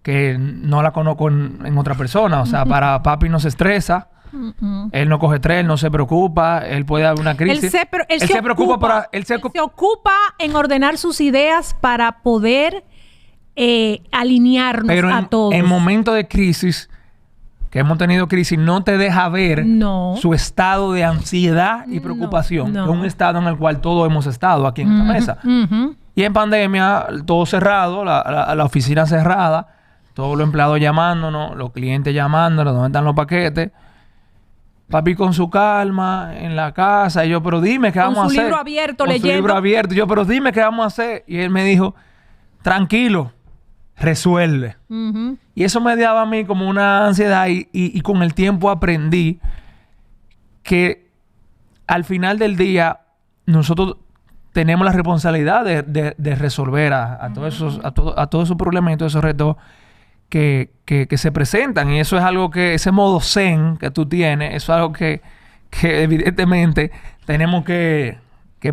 que no la conozco en otra persona. O sea, para papi no se estresa, él no coge estrés, él no se preocupa, él puede haber una crisis. Él se ocupa en ordenar sus ideas para poder alinearnos a todos. En momentos de crisis, que hemos tenido crisis, no te deja ver su estado de ansiedad y preocupación. No. Es un estado en el cual todos hemos estado aquí en esta mesa. Y en pandemia, todo cerrado, la oficina cerrada, todos los empleados llamándonos, los clientes llamándonos, ¿dónde están los paquetes? Papi con su calma, en la casa. Y yo, pero dime qué vamos a hacer. Con su libro abierto, leyendo. Con su libro abierto. Yo, pero dime qué vamos a hacer. Y él me dijo, tranquilo, resuelve. Y eso me daba a mí como una ansiedad y con el tiempo aprendí que al final del día nosotros tenemos la responsabilidad de resolver a todos esos problemas y todos esos retos que se presentan. Y eso es algo que, ese modo zen que tú tienes, eso es algo que evidentemente tenemos que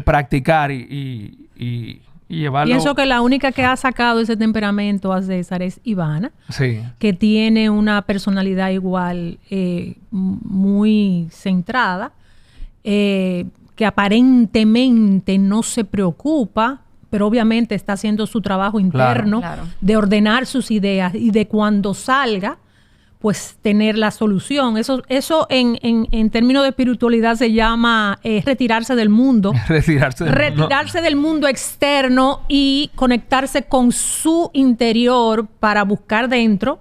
practicar y llevarlo. Pienso que la única que ha sacado ese temperamento a César es Ivana, Sí. que tiene una personalidad igual muy centrada, que aparentemente no se preocupa, pero obviamente está haciendo su trabajo interno Claro. de ordenar sus ideas y de cuando salga, pues tener la solución. Eso en términos de espiritualidad se llama retirarse del mundo. Retirarse del mundo externo y conectarse con su interior para buscar dentro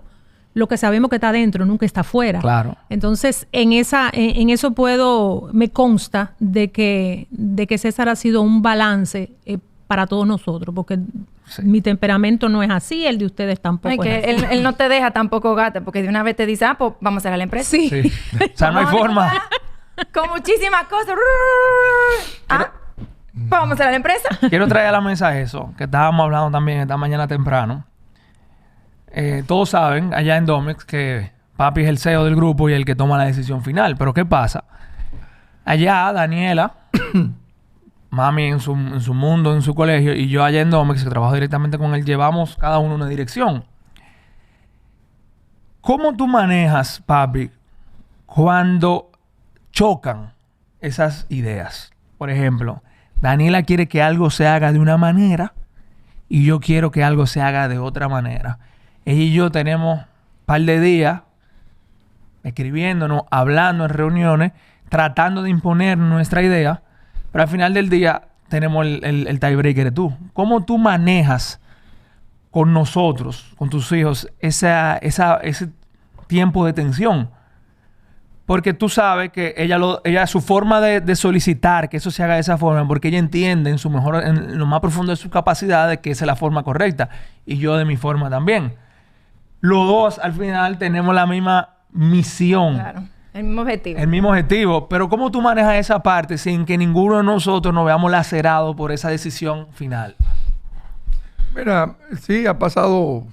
lo que sabemos que está dentro, nunca está afuera. Claro. Entonces, en eso me consta de que César ha sido un balance para todos nosotros, porque mi temperamento no es así, el de ustedes tampoco. No, y que es así. él no te deja tampoco gata, porque de una vez te dice, pues vamos a hacer la empresa. Sí. Sí. O sea, no hay forma. Con muchísimas cosas. Pues vamos a hacer la empresa. Quiero traer a la mesa eso, que estábamos hablando también esta mañana temprano. Todos saben, allá en Domex, que papi es el CEO del grupo y el que toma la decisión final. Pero ¿qué pasa? Allá, Daniela, mami en su mundo, en su colegio, y yo allá en Domex, que trabajo directamente con él, llevamos cada uno una dirección. ¿Cómo tú manejas, papi, cuando chocan esas ideas? Por ejemplo, Daniela quiere que algo se haga de una manera y yo quiero que algo se haga de otra manera. Ella y yo tenemos un par de días escribiéndonos, hablando en reuniones, tratando de imponer nuestra idea, pero al final del día tenemos el tiebreaker de tú. ¿Cómo tú manejas con nosotros, con tus hijos, ese tiempo de tensión? Porque tú sabes que ella su forma de solicitar que eso se haga de esa forma, porque ella entiende en lo más profundo de sus capacidades que esa es la forma correcta, y yo de mi forma también. Los dos al final tenemos la misma misión. Claro, el mismo objetivo. El mismo objetivo. Pero ¿cómo tú manejas esa parte sin que ninguno de nosotros nos veamos lacerados por esa decisión final? Mira, sí, ha pasado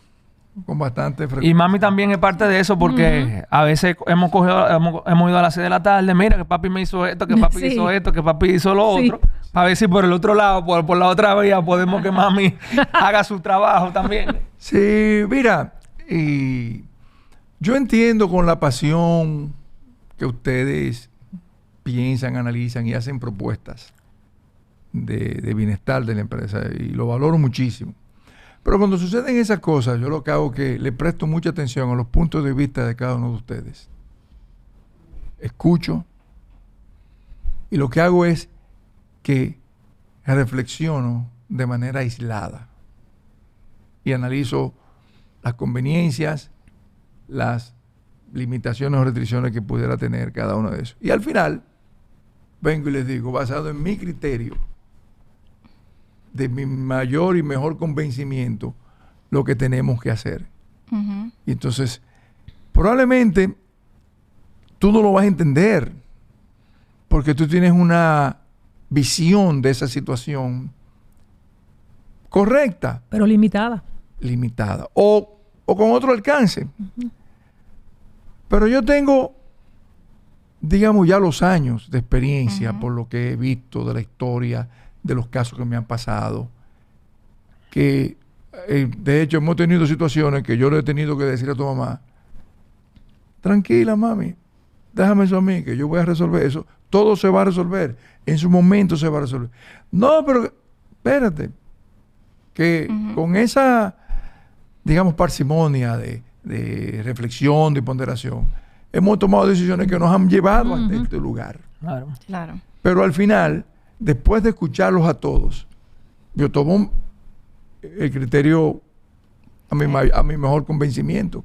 con bastante frecuencia. Y mami también es parte de eso porque a veces hemos ido a las 6 de la tarde, mira que papi me hizo esto, que papi Sí. hizo esto, que papi hizo lo Sí. otro. Para ver si por el otro lado, por la otra vía, podemos que mami haga su trabajo también. Sí, mira, y yo entiendo con la pasión que ustedes piensan, analizan y hacen propuestas de bienestar de la empresa, y lo valoro muchísimo. Pero cuando suceden esas cosas, yo lo que hago es que le presto mucha atención a los puntos de vista de cada uno de ustedes. Escucho y lo que hago es que reflexiono de manera aislada y analizo las conveniencias, las limitaciones o restricciones que pudiera tener cada uno de esos. Y al final, vengo y les digo, basado en mi criterio, de mi mayor y mejor convencimiento, lo que tenemos que hacer. Ujú. Y entonces, probablemente, tú no lo vas a entender, porque tú tienes una visión de esa situación correcta, Pero limitada. limitada, o con otro alcance. Pero yo tengo, digamos, ya los años de experiencia por lo que he visto de la historia, de los casos que me han pasado, que de hecho hemos tenido situaciones que yo le he tenido que decir a tu mamá, tranquila mami, déjame eso a mí, que yo voy a resolver eso, todo se va a resolver, en su momento se va a resolver. No, pero espérate, que con esa, digamos, parsimonia de reflexión, de ponderación, hemos tomado decisiones que nos han llevado hasta este lugar. Claro. Claro. Pero al final, después de escucharlos a todos, yo tomo el criterio a mi mejor convencimiento,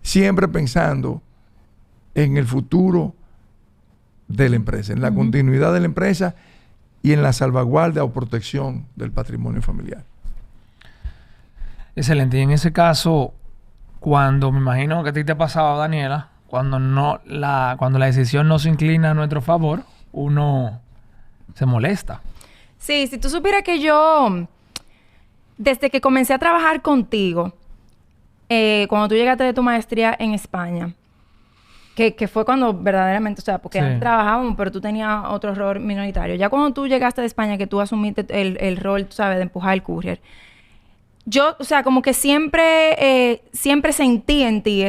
siempre pensando en el futuro de la empresa, en la continuidad de la empresa y en la salvaguarda o protección del patrimonio familiar. Excelente. Y en ese caso, cuando me imagino que a ti te ha pasado, Daniela, cuando la decisión no se inclina a nuestro favor, uno se molesta. Sí, si tú supieras que yo, desde que comencé a trabajar contigo, cuando tú llegaste de tu maestría en España, que fue cuando verdaderamente, o sea, porque antes trabajábamos, pero tú tenías otro rol minoritario. Ya cuando tú llegaste de España, que tú asumiste el rol, tú sabes, de empujar el courier, yo, o sea, como que siempre sentí en ti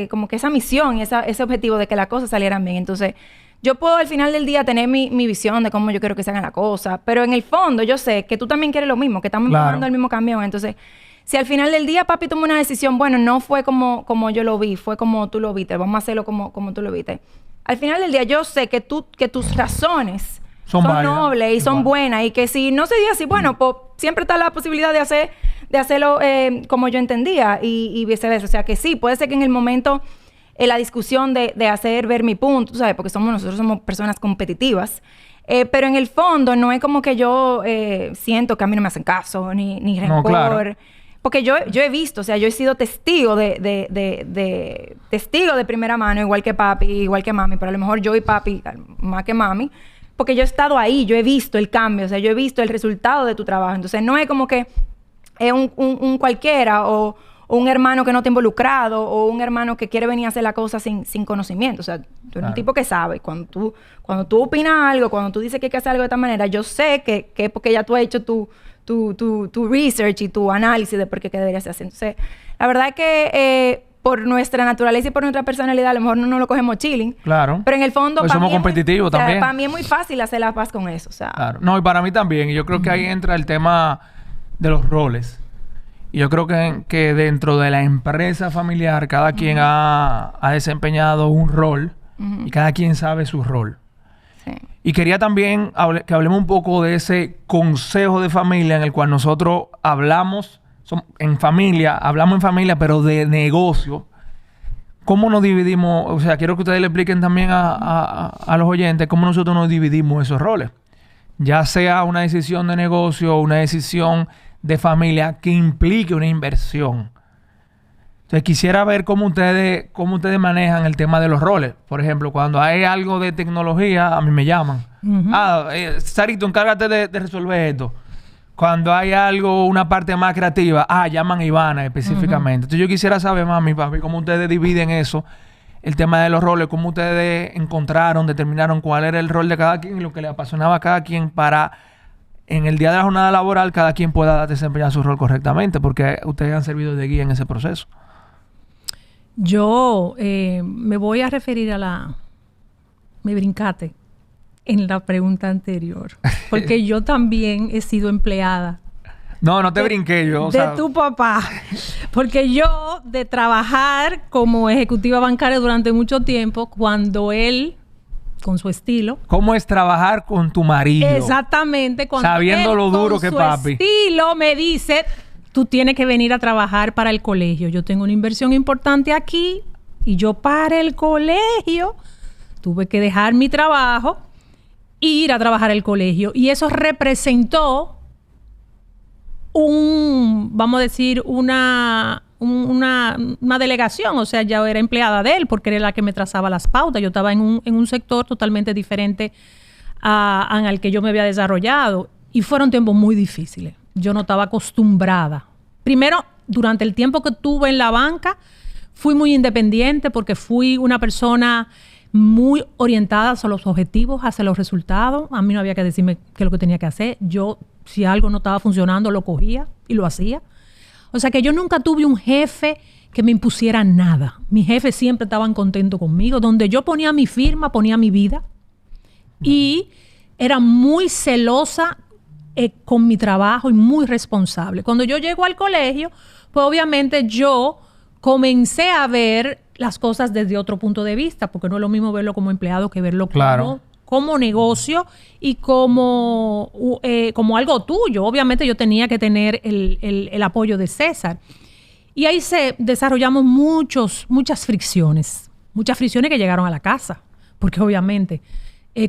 como que esa misión y ese objetivo de que las cosas salieran bien. Entonces, yo puedo al final del día tener mi visión de cómo yo quiero que se hagan las cosas, pero en el fondo yo sé que tú también quieres lo mismo, que estamos empujando el mismo camión. Entonces, si al final del día papi tomó una decisión, bueno, no fue como yo lo vi, fue como tú lo viste, vamos a hacerlo como tú lo viste. Al final del día yo sé que tus razones son nobles y son buenas, y que si no se dio así, bueno, pues siempre está la posibilidad de hacerlo como yo entendía y viceversa. O sea que sí, puede ser que en el momento la discusión de hacer ver mi punto, ¿sabes? Porque nosotros somos personas competitivas, pero en el fondo no es como que yo siento que a mí no me hacen caso, ni rencor. No, claro. Porque yo he visto, o sea, yo he sido testigo testigo de primera mano, igual que papi, igual que mami, pero a lo mejor yo y papi más que mami, porque yo he estado ahí, yo he visto el cambio, o sea, yo he visto el resultado de tu trabajo. Entonces, no es como que es un cualquiera o un hermano que no está involucrado o un hermano que quiere venir a hacer la cosa sin conocimiento. O sea, tú eres un tipo que sabe. Cuando tú opinas algo, cuando tú dices que hay que hacer algo de esta manera, yo sé que es porque ya tú has hecho tu research y tu análisis de por qué deberías hacer. Entonces, la verdad es que por nuestra naturaleza y por nuestra personalidad, a lo mejor no nos lo cogemos chilling. Claro. Pero en el fondo, pues somos competitivos también. O sea, para mí es muy fácil hacer la paz con eso. O sea, claro. No, y para mí también. Y yo creo que ahí entra el tema de los roles. Y yo creo que dentro de la empresa familiar, cada quien ha desempeñado un rol y cada quien sabe su rol. Sí. Y quería también que hablemos un poco de ese consejo de familia en el cual nosotros hablamos en familia, pero de negocio. ¿Cómo nos dividimos? O sea, quiero que ustedes le expliquen también a los oyentes cómo nosotros nos dividimos esos roles. Ya sea una decisión de negocio o una decisión de familia que implique una inversión. Entonces, quisiera ver cómo ustedes manejan el tema de los roles. Por ejemplo, cuando hay algo de tecnología, a mí me llaman. Sarito, encárgate de resolver esto. Cuando hay algo, una parte más creativa, llaman a Ivana específicamente. Entonces, yo quisiera saber, mami, papi, cómo ustedes dividen eso, el tema de los roles, cómo ustedes determinaron cuál era el rol de cada quien y lo que le apasionaba a cada quien para en el día de la jornada laboral cada quien pueda desempeñar su rol correctamente, porque ustedes han servido de guía en ese proceso. Yo me voy a referir me brincaste en la pregunta anterior, porque yo también he sido empleada. No te brinqué yo. De tu papá. Porque yo, de trabajar como ejecutiva bancaria durante mucho tiempo, cuando él, con su estilo... ¿Cómo es trabajar con tu marido? Exactamente. Sabiendo lo duro que papi. Con su estilo me dice, tú tienes que venir a trabajar para el colegio. Yo tengo una inversión importante aquí y yo para el colegio tuve que dejar mi trabajo e ir a trabajar al colegio. Y eso representó vamos a decir, una delegación. O sea, ya era empleada de él porque era la que me trazaba las pautas. Yo estaba en un sector totalmente diferente al que yo me había desarrollado. Y fueron tiempos muy difíciles. Yo no estaba acostumbrada. Primero, durante el tiempo que tuve en la banca, fui muy independiente porque fui una persona muy orientada hacia los objetivos, hacia los resultados. A mí no había que decirme qué es lo que tenía que hacer. Yo, si algo no estaba funcionando, lo cogía y lo hacía. O sea que yo nunca tuve un jefe que me impusiera nada. Mis jefes siempre estaban contentos conmigo. Donde yo ponía mi firma, ponía mi vida. Y era muy celosa con mi trabajo y muy responsable. Cuando yo llego al colegio, pues obviamente yo comencé a ver las cosas desde otro punto de vista, porque no es lo mismo verlo como empleado que verlo como negocio y como algo tuyo. Obviamente yo tenía que tener el apoyo de César. Y ahí desarrollamos muchas fricciones que llegaron a la casa. Porque obviamente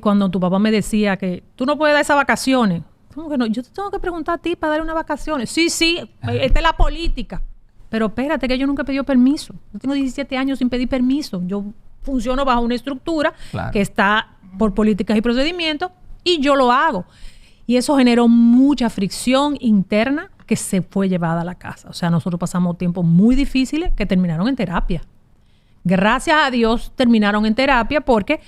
cuando tu papá me decía que tú no puedes dar esas vacaciones, ¿cómo que no? Yo te tengo que preguntar a ti para dar unas vacaciones. Sí, esta es la política. Pero espérate, que yo nunca he pedido permiso. Yo tengo 17 años sin pedir permiso. Yo funciono bajo una estructura que está por políticas y procedimientos y yo lo hago. Y eso generó mucha fricción interna que se fue llevada a la casa. O sea, nosotros pasamos tiempos muy difíciles que terminaron en terapia. Gracias a Dios terminaron en terapia porque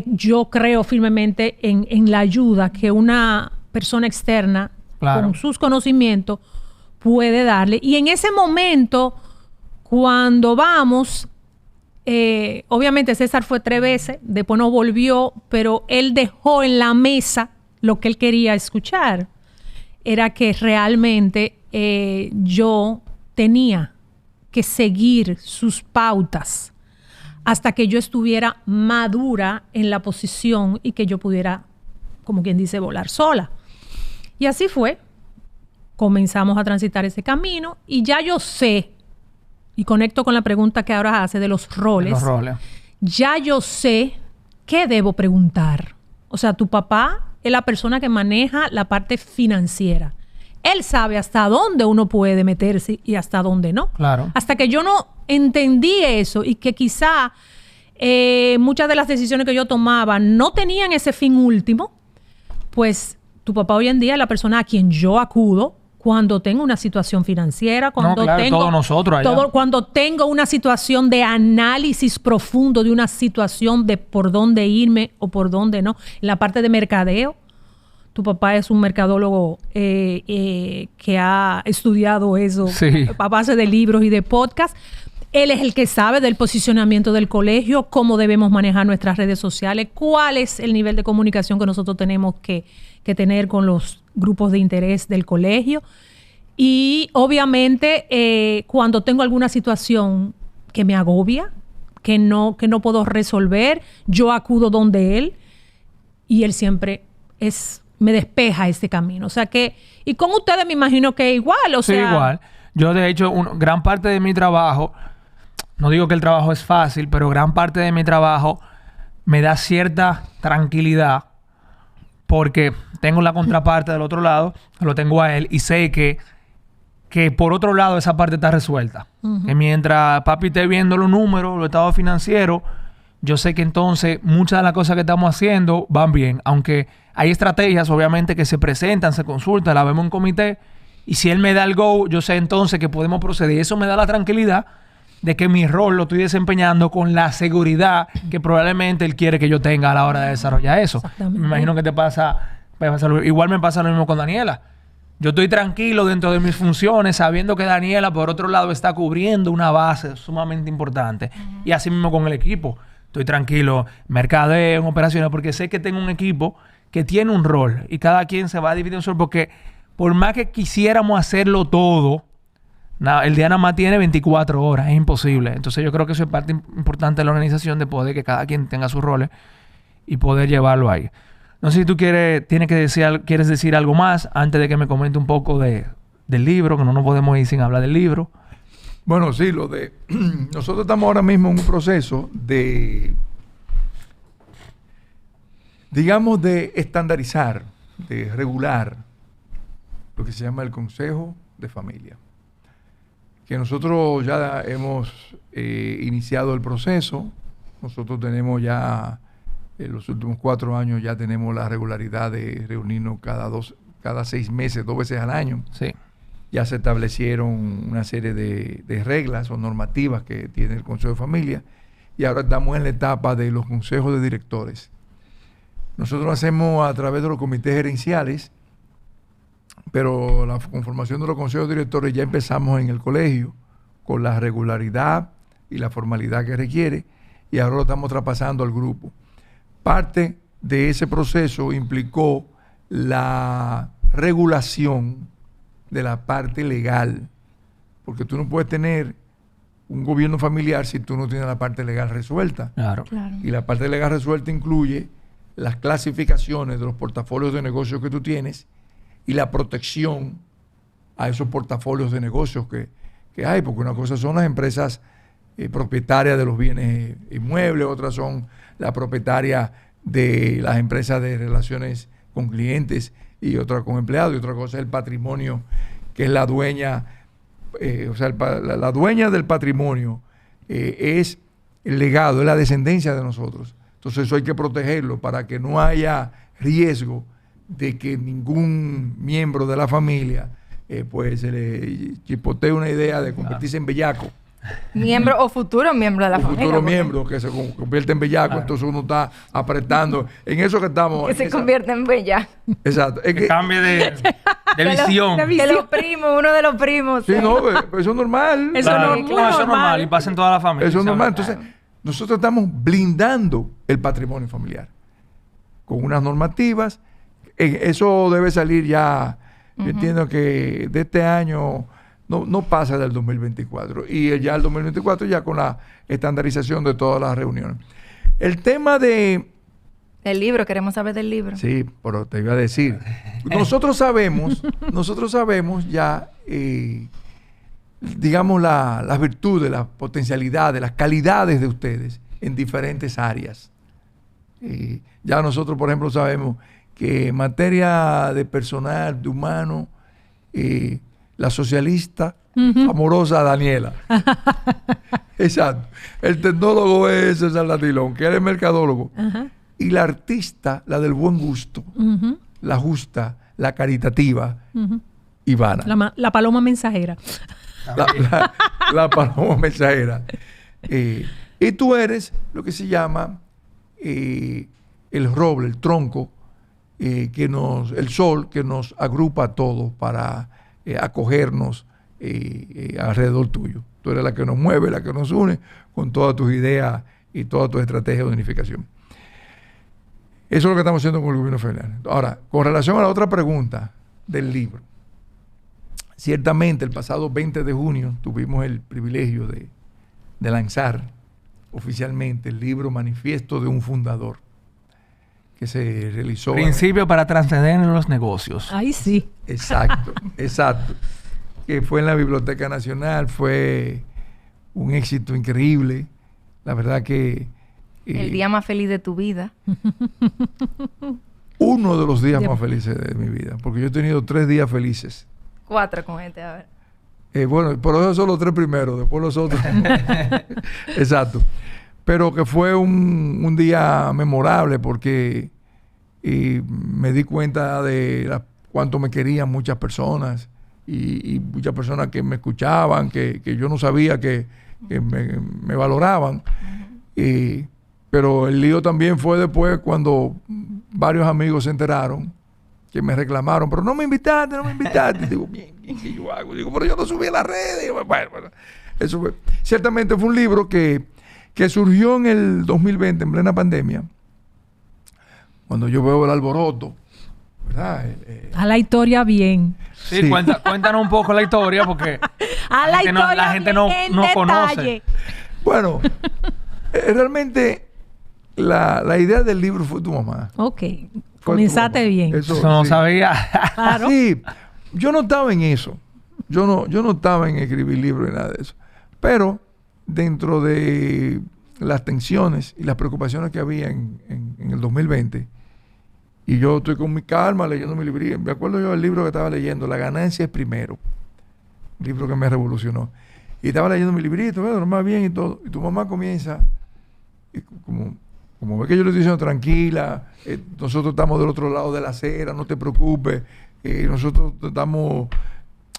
yo creo firmemente en la ayuda que una persona externa con sus conocimientos puede darle. Y en ese momento, cuando vamos, obviamente César fue 3 veces, después no volvió, pero él dejó en la mesa lo que él quería escuchar. Era que realmente yo tenía que seguir sus pautas hasta que yo estuviera madura en la posición y que yo pudiera, como quien dice, volar sola. Y así fue. Comenzamos a transitar ese camino y ya yo sé, y conecto con la pregunta que ahora hace de los roles. Los roles. Ya yo sé qué debo preguntar. O sea, tu papá es la persona que maneja la parte financiera. Él sabe hasta dónde uno puede meterse y hasta dónde no. Claro. Hasta que yo no entendí eso y que quizá muchas de las decisiones que yo tomaba no tenían ese fin último, pues tu papá hoy en día es la persona a quien yo acudo cuando tengo una situación financiera, cuando todos nosotros allá. Cuando tengo una situación de análisis profundo de una situación de por dónde irme o por dónde no. En la parte de mercadeo, tu papá es un mercadólogo que ha estudiado eso a base de libros y de podcasts. Él es el que sabe del posicionamiento del colegio, cómo debemos manejar nuestras redes sociales, cuál es el nivel de comunicación que nosotros tenemos que tener con los grupos de interés del colegio. Y obviamente cuando tengo alguna situación que me agobia, que no puedo resolver, yo acudo donde él y él siempre me despeja ese camino. O sea que, y con ustedes me imagino que igual, o sea... Sí, igual. Yo de hecho, gran parte de mi trabajo, no digo que el trabajo es fácil, pero gran parte de mi trabajo me da cierta tranquilidad porque tengo la contraparte del otro lado, lo tengo a él y sé que por otro lado esa parte está resuelta. Uh-huh. Que mientras papi esté viendo los números, los estados financieros, yo sé que entonces muchas de las cosas que estamos haciendo van bien. Aunque hay estrategias, obviamente, que se presentan, se consultan, las vemos en comité. Y si él me da el go, yo sé entonces que podemos proceder. Y eso me da la tranquilidad de que mi rol lo estoy desempeñando con la seguridad que probablemente él quiere que yo tenga a la hora de desarrollar eso. Me imagino que te pasa igual me pasa lo mismo con Daniela. Yo estoy tranquilo dentro de mis funciones, sabiendo que Daniela, por otro lado, está cubriendo una base sumamente importante. Uh-huh. Y así mismo con el equipo. Estoy tranquilo, mercadeo, en operaciones, porque sé que tengo un equipo que tiene un rol. Y cada quien se va a dividir un rol, porque por más que quisiéramos hacerlo todo, el día nada más tiene 24 horas. Es imposible. Entonces yo creo que eso es parte importante de la organización, de poder que cada quien tenga sus roles y poder llevarlo ahí. No sé si tú quieres decir algo más antes de que me comente un poco del libro, que no nos podemos ir sin hablar del libro. Bueno, sí, nosotros estamos ahora mismo en un proceso de estandarizar, de regular lo que se llama el Consejo de Familia. Que nosotros ya hemos iniciado el proceso. Nosotros tenemos ya, en los últimos 4 años, ya tenemos la regularidad de reunirnos cada 6 meses, 2 veces al año. Sí. Ya se establecieron una serie de reglas o normativas que tiene el Consejo de Familia y ahora estamos en la etapa de los consejos de directores. Nosotros lo hacemos a través de los comités gerenciales, pero la conformación de los consejos de directores ya empezamos en el colegio con la regularidad y la formalidad que requiere y ahora lo estamos traspasando al grupo. Parte de ese proceso implicó la regulación de la parte legal, porque tú no puedes tener un gobierno familiar si tú no tienes la parte legal resuelta. Claro. Y la parte legal resuelta incluye las clasificaciones de los portafolios de negocios que tú tienes y la protección a esos portafolios de negocios que hay, porque una cosa son las empresas propietarias de los bienes inmuebles, otras son las propietarias de las empresas de relaciones con clientes y otra con empleados, y otra cosa es el patrimonio, que es la dueña, la dueña del patrimonio es el legado, es la descendencia de nosotros. Entonces eso hay que protegerlo para que no haya riesgo de que ningún miembro de la familia pues se le chipotee una idea de convertirse en bellaco. Miembro o futuro miembro de la familia. Futuro porque- miembro que se convierte en bellaco, entonces uno está apretando. En eso que estamos. Que se convierte en bella. Exacto. Es Que cambie de visión. De los primos, uno de los primos. Sí, no, pues eso es normal. Eso Claro, no- no, muy eso es normal. normal y pasa en toda la familia. Eso es ¿sabes? normal. Entonces, nosotros estamos blindando el patrimonio familiar con unas normativas. Eso debe salir ya. Yo entiendo que de este año no pasa del 2024. Y ya el 2024 ya con la estandarización de todas las reuniones. El tema de... El libro, queremos saber del libro. Sí, pero te iba a decir. Nosotros sabemos ya, digamos, las virtudes, las potencialidades, las calidades de ustedes en diferentes áreas. Ya nosotros, por ejemplo, sabemos que en materia de personal, de humano, la socialista amorosa Daniela. Exacto. El tecnólogo es César Latilón, que era el mercadólogo. Ajá. Y la artista, la del buen gusto, Ujú, la justa, la caritativa, ujú. Ivana. La paloma mensajera. La paloma mensajera. Y tú eres lo que se llama el roble, el tronco, el sol que nos agrupa a todos para acogernos alrededor tuyo. Tú eres la que nos mueve, la que nos une con todas tus ideas y todas tus estrategias de unificación. Eso es lo que estamos haciendo con el gobierno federal. Ahora, con relación a la otra pregunta del libro, ciertamente el pasado 20 de junio tuvimos el privilegio de lanzar oficialmente el libro Manifiesto de un Fundador, que se realizó... Principio para trascender en los negocios. Ay, sí. Exacto, exacto. Que fue en la Biblioteca Nacional, fue un éxito increíble. La verdad que... El día más feliz de tu vida. uno de los días más felices de mi vida, porque yo he tenido 3 días felices. 4 con este, a ver. Bueno, por eso son los 3 primeros, después los otros. Exacto. Pero que fue un día memorable porque me di cuenta de cuánto me querían muchas personas y muchas personas que me escuchaban, que yo no sabía que me valoraban. Pero el lío también fue después cuando varios amigos se enteraron que me reclamaron, pero no me invitaste. Digo, bien, ¿qué yo hago? Digo, pero yo no subí a las redes. Digo, bueno, eso fue. Ciertamente fue un libro que surgió en el 2020, en plena pandemia, cuando yo veo el alboroto, ¿verdad? A la historia bien. Sí, Sí. Cuéntanos un poco la historia porque A la historia la gente no en conoce. detalle. Bueno, realmente la idea del libro fue tu mamá. Ok. Fue Comenzaste tu mamá. bien. Eso, Eso no sí. sabía. Claro. Sí, yo no estaba en eso. Yo no estaba en escribir libros ni nada de eso. Pero dentro de las tensiones y las preocupaciones que había en el 2020, y yo estoy con mi calma leyendo mi libro. Me acuerdo yo del libro que estaba leyendo, La ganancia es primero. Un libro que me revolucionó. Y estaba leyendo mi librito, lo más bien y todo. Y tu mamá comienza, y como ve que yo le estoy diciendo, tranquila, nosotros estamos del otro lado de la acera, no te preocupes, nosotros estamos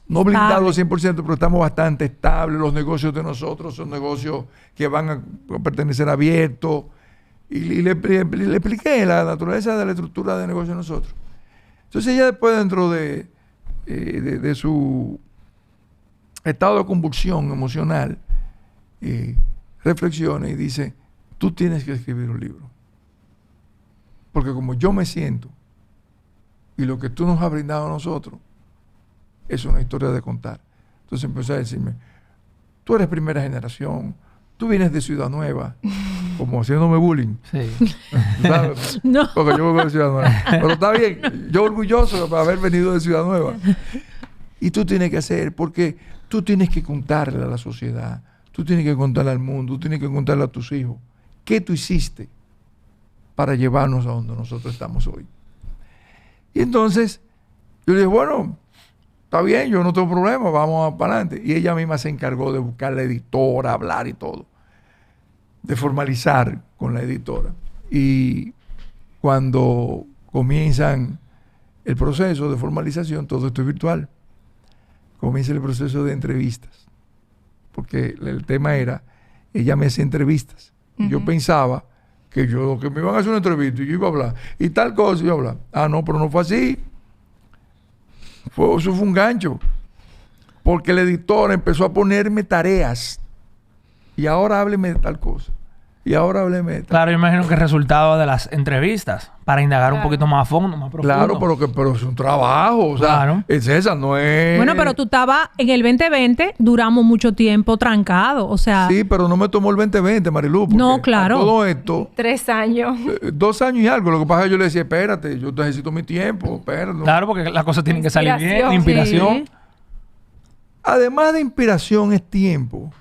no blindados 100%, pero estamos bastante estables, los negocios de nosotros son negocios que van a pertenecer abiertos, y le expliqué la naturaleza de la estructura de negocio de nosotros. Entonces ella después, dentro de su estado de convulsión emocional, reflexiona y dice, tú tienes que escribir un libro. Porque como yo me siento y lo que tú nos has brindado a nosotros es una historia de contar. Entonces empezó a decirme, tú eres primera generación, tú vienes de Ciudad Nueva, como haciéndome bullying. Sí. ¿Sabes? No. Porque yo vengo de Ciudad Nueva. Pero está bien, yo orgulloso de haber venido de Ciudad Nueva. Y tú tienes que hacer, porque tú tienes que contarle a la sociedad, tú tienes que contarle al mundo, tú tienes que contarle a tus hijos, ¿qué tú hiciste para llevarnos a donde nosotros estamos hoy? Y entonces, yo le dije, bueno, está bien, yo no tengo problema, vamos para adelante. Y ella misma se encargó de buscar la editora, hablar y todo, de formalizar con la editora. Y cuando comienzan el proceso de formalización, todo esto es virtual. Comienza el proceso de entrevistas. Porque el tema era, ella me hacía entrevistas. Y yo pensaba que me iban a hacer una entrevista y yo iba a hablar. Y tal cosa iba a hablar. Ah, no, pero no fue así. Eso fue un gancho. Porque el editor empezó a ponerme tareas. Y ahora hábleme de tal cosa. Y ahora hábleme de tal. Claro, yo imagino que el resultado de las entrevistas, para indagar un poquito más a fondo, más profundo. Claro, pero es un trabajo. O sea, Claro. es esa, no es... Bueno, pero tú estabas en el 2020, duramos mucho tiempo trancados. O sea, Sí, pero no me tomó el 2020, Marilu. porque No, claro. a todo esto, 3 años. 2 años y algo. Lo que pasa es que yo le decía, espérate, yo necesito mi tiempo, espérate. Claro, porque las cosas tienen que salir bien. Inspiración. Inspiración. sí. Además de inspiración es tiempo.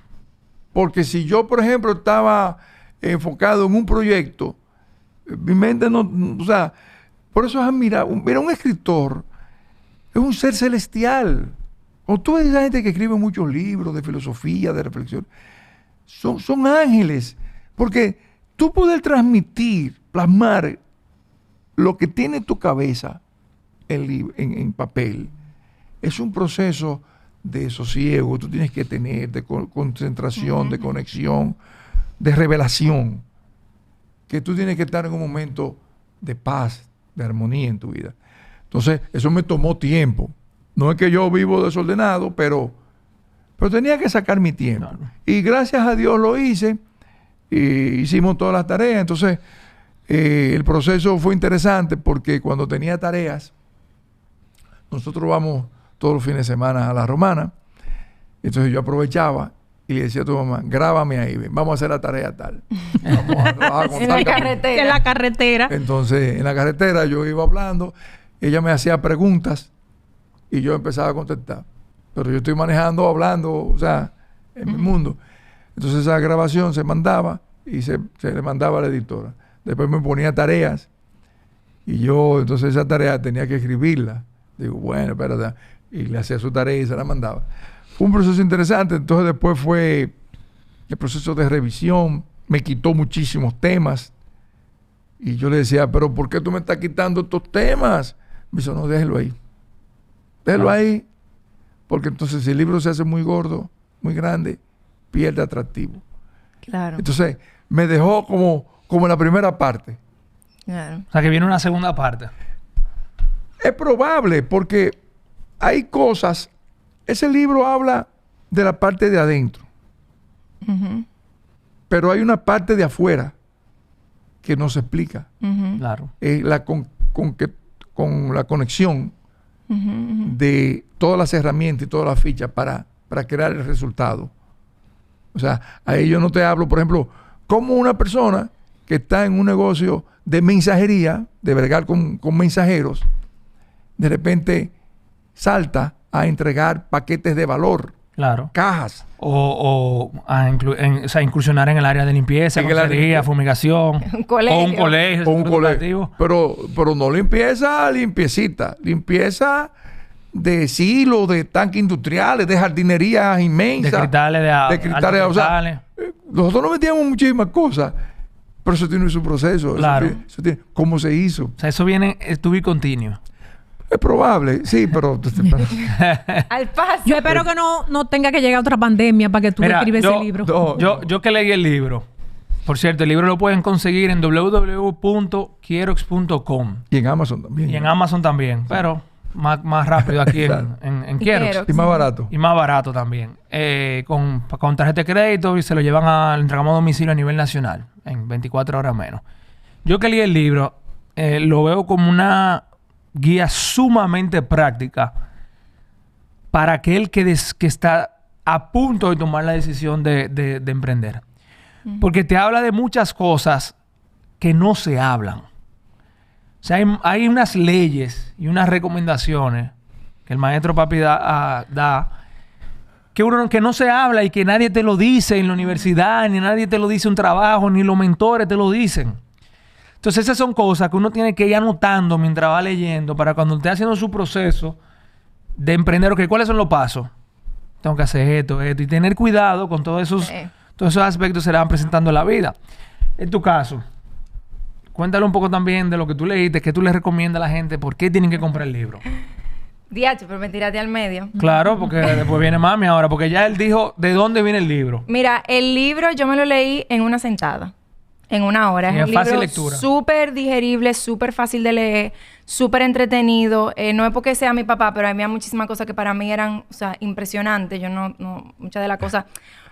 Porque si yo, por ejemplo, estaba enfocado en un proyecto, mi mente no... O sea, por eso es admirar. Mira, un escritor es un ser celestial. Cuando tú ves a esa gente que escribe muchos libros de filosofía, de reflexión, son ángeles. Porque tú poder transmitir, plasmar lo que tiene tu cabeza en papel, es un proceso de sosiego, tú tienes que tener, de concentración, de conexión, de revelación, que tú tienes que estar en un momento de paz, de armonía en tu vida. Entonces, eso me tomó tiempo. No es que yo vivo desordenado, pero tenía que sacar mi tiempo. Claro. Y gracias a Dios lo hice, y hicimos todas las tareas. Entonces, el proceso fue interesante porque cuando tenía tareas, nosotros vamos todos los fines de semana a la Romana. Entonces yo aprovechaba y le decía a tu mamá, grábame ahí, ven, vamos a hacer la tarea tal. Vamos a trabajar con En tal la capítulo. carretera. En la carretera. Entonces, en la carretera yo iba hablando, ella me hacía preguntas y yo empezaba a contestar. Pero yo estoy manejando, hablando, o sea, en mi mundo. Entonces esa grabación se mandaba y se le mandaba a la editora. Después me ponía tareas y yo, entonces esa tarea tenía que escribirla. Digo, bueno, espérate. Y le hacía su tarea y se la mandaba. Fue un proceso interesante. Entonces después fue el proceso de revisión. Me quitó muchísimos temas. Y yo le decía, pero ¿por qué tú me estás quitando estos temas? Me dijo, no, déjelo ahí. Déjelo ahí. Porque entonces si el libro se hace muy gordo, muy grande, pierde atractivo. Claro. Entonces me dejó como en la primera parte. Claro. O sea, que viene una segunda parte. Es probable porque hay cosas... Ese libro habla de la parte de adentro. Pero hay una parte de afuera que no se explica. Claro. Con la conexión de todas las herramientas y todas las fichas para crear el resultado. O sea, ahí yo no te hablo, por ejemplo, como una persona que está en un negocio de mensajería, de bregar con mensajeros, de repente salta a entregar paquetes de valor, Claro. cajas. O sea, incursionar en el área de limpieza, En el área de conserjería, limpieza. fumigación. Un colegio. O un colegio. O un centro colegio. educativo. Pero no limpiecita. Limpieza de silos, de tanques industriales, de jardinerías inmensas. De cristales de agua. De cristales, o sea, nosotros nos metíamos muchísimas cosas, pero eso tiene su proceso. Claro. Eso tiene, ¿cómo se hizo? O sea, eso viene to be continuo. Es probable, sí, pero... Al paso. Yo espero que no tenga que llegar otra pandemia para que tú Mira, escribas ese libro. Yo que leí el libro. Por cierto, el libro lo pueden conseguir en www.quierox.com. Y en Amazon también. Y en Amazon también. Pero más rápido aquí en Quierox. Quierox. Y más barato. Y más barato también. Con tarjeta de crédito y se lo llevan al entregamos a domicilio a nivel nacional. En 24 horas menos. Yo que leí el libro, lo veo como una guía sumamente práctica para aquel que está a punto de tomar la decisión de emprender. Porque te habla de muchas cosas que no se hablan. O sea, hay unas leyes y unas recomendaciones que el maestro Papi da que no se habla y que nadie te lo dice en la universidad, ni nadie te lo dice en un trabajo, ni los mentores te lo dicen. Entonces esas son cosas que uno tiene que ir anotando mientras va leyendo para cuando esté haciendo su proceso de emprender. Okay, ¿cuáles son los pasos? Tengo que hacer esto. Y tener cuidado con todos esos aspectos que se le van presentando en la vida. En tu caso, cuéntale un poco también de lo que tú leíste, qué tú le recomiendas a la gente, por qué tienen que comprar el libro. Diacho, pero me tiraste al medio. Claro, porque después viene mami ahora, porque ya él dijo de dónde viene el libro. Mira, el libro yo me lo leí en una sentada, en una hora. Y es es un fácil libro lectura. súper digerible, súper fácil de leer, súper entretenido. No es porque sea mi papá, pero había muchísimas cosas que para mí eran, o sea, impresionantes. Yo no muchas de las cosas...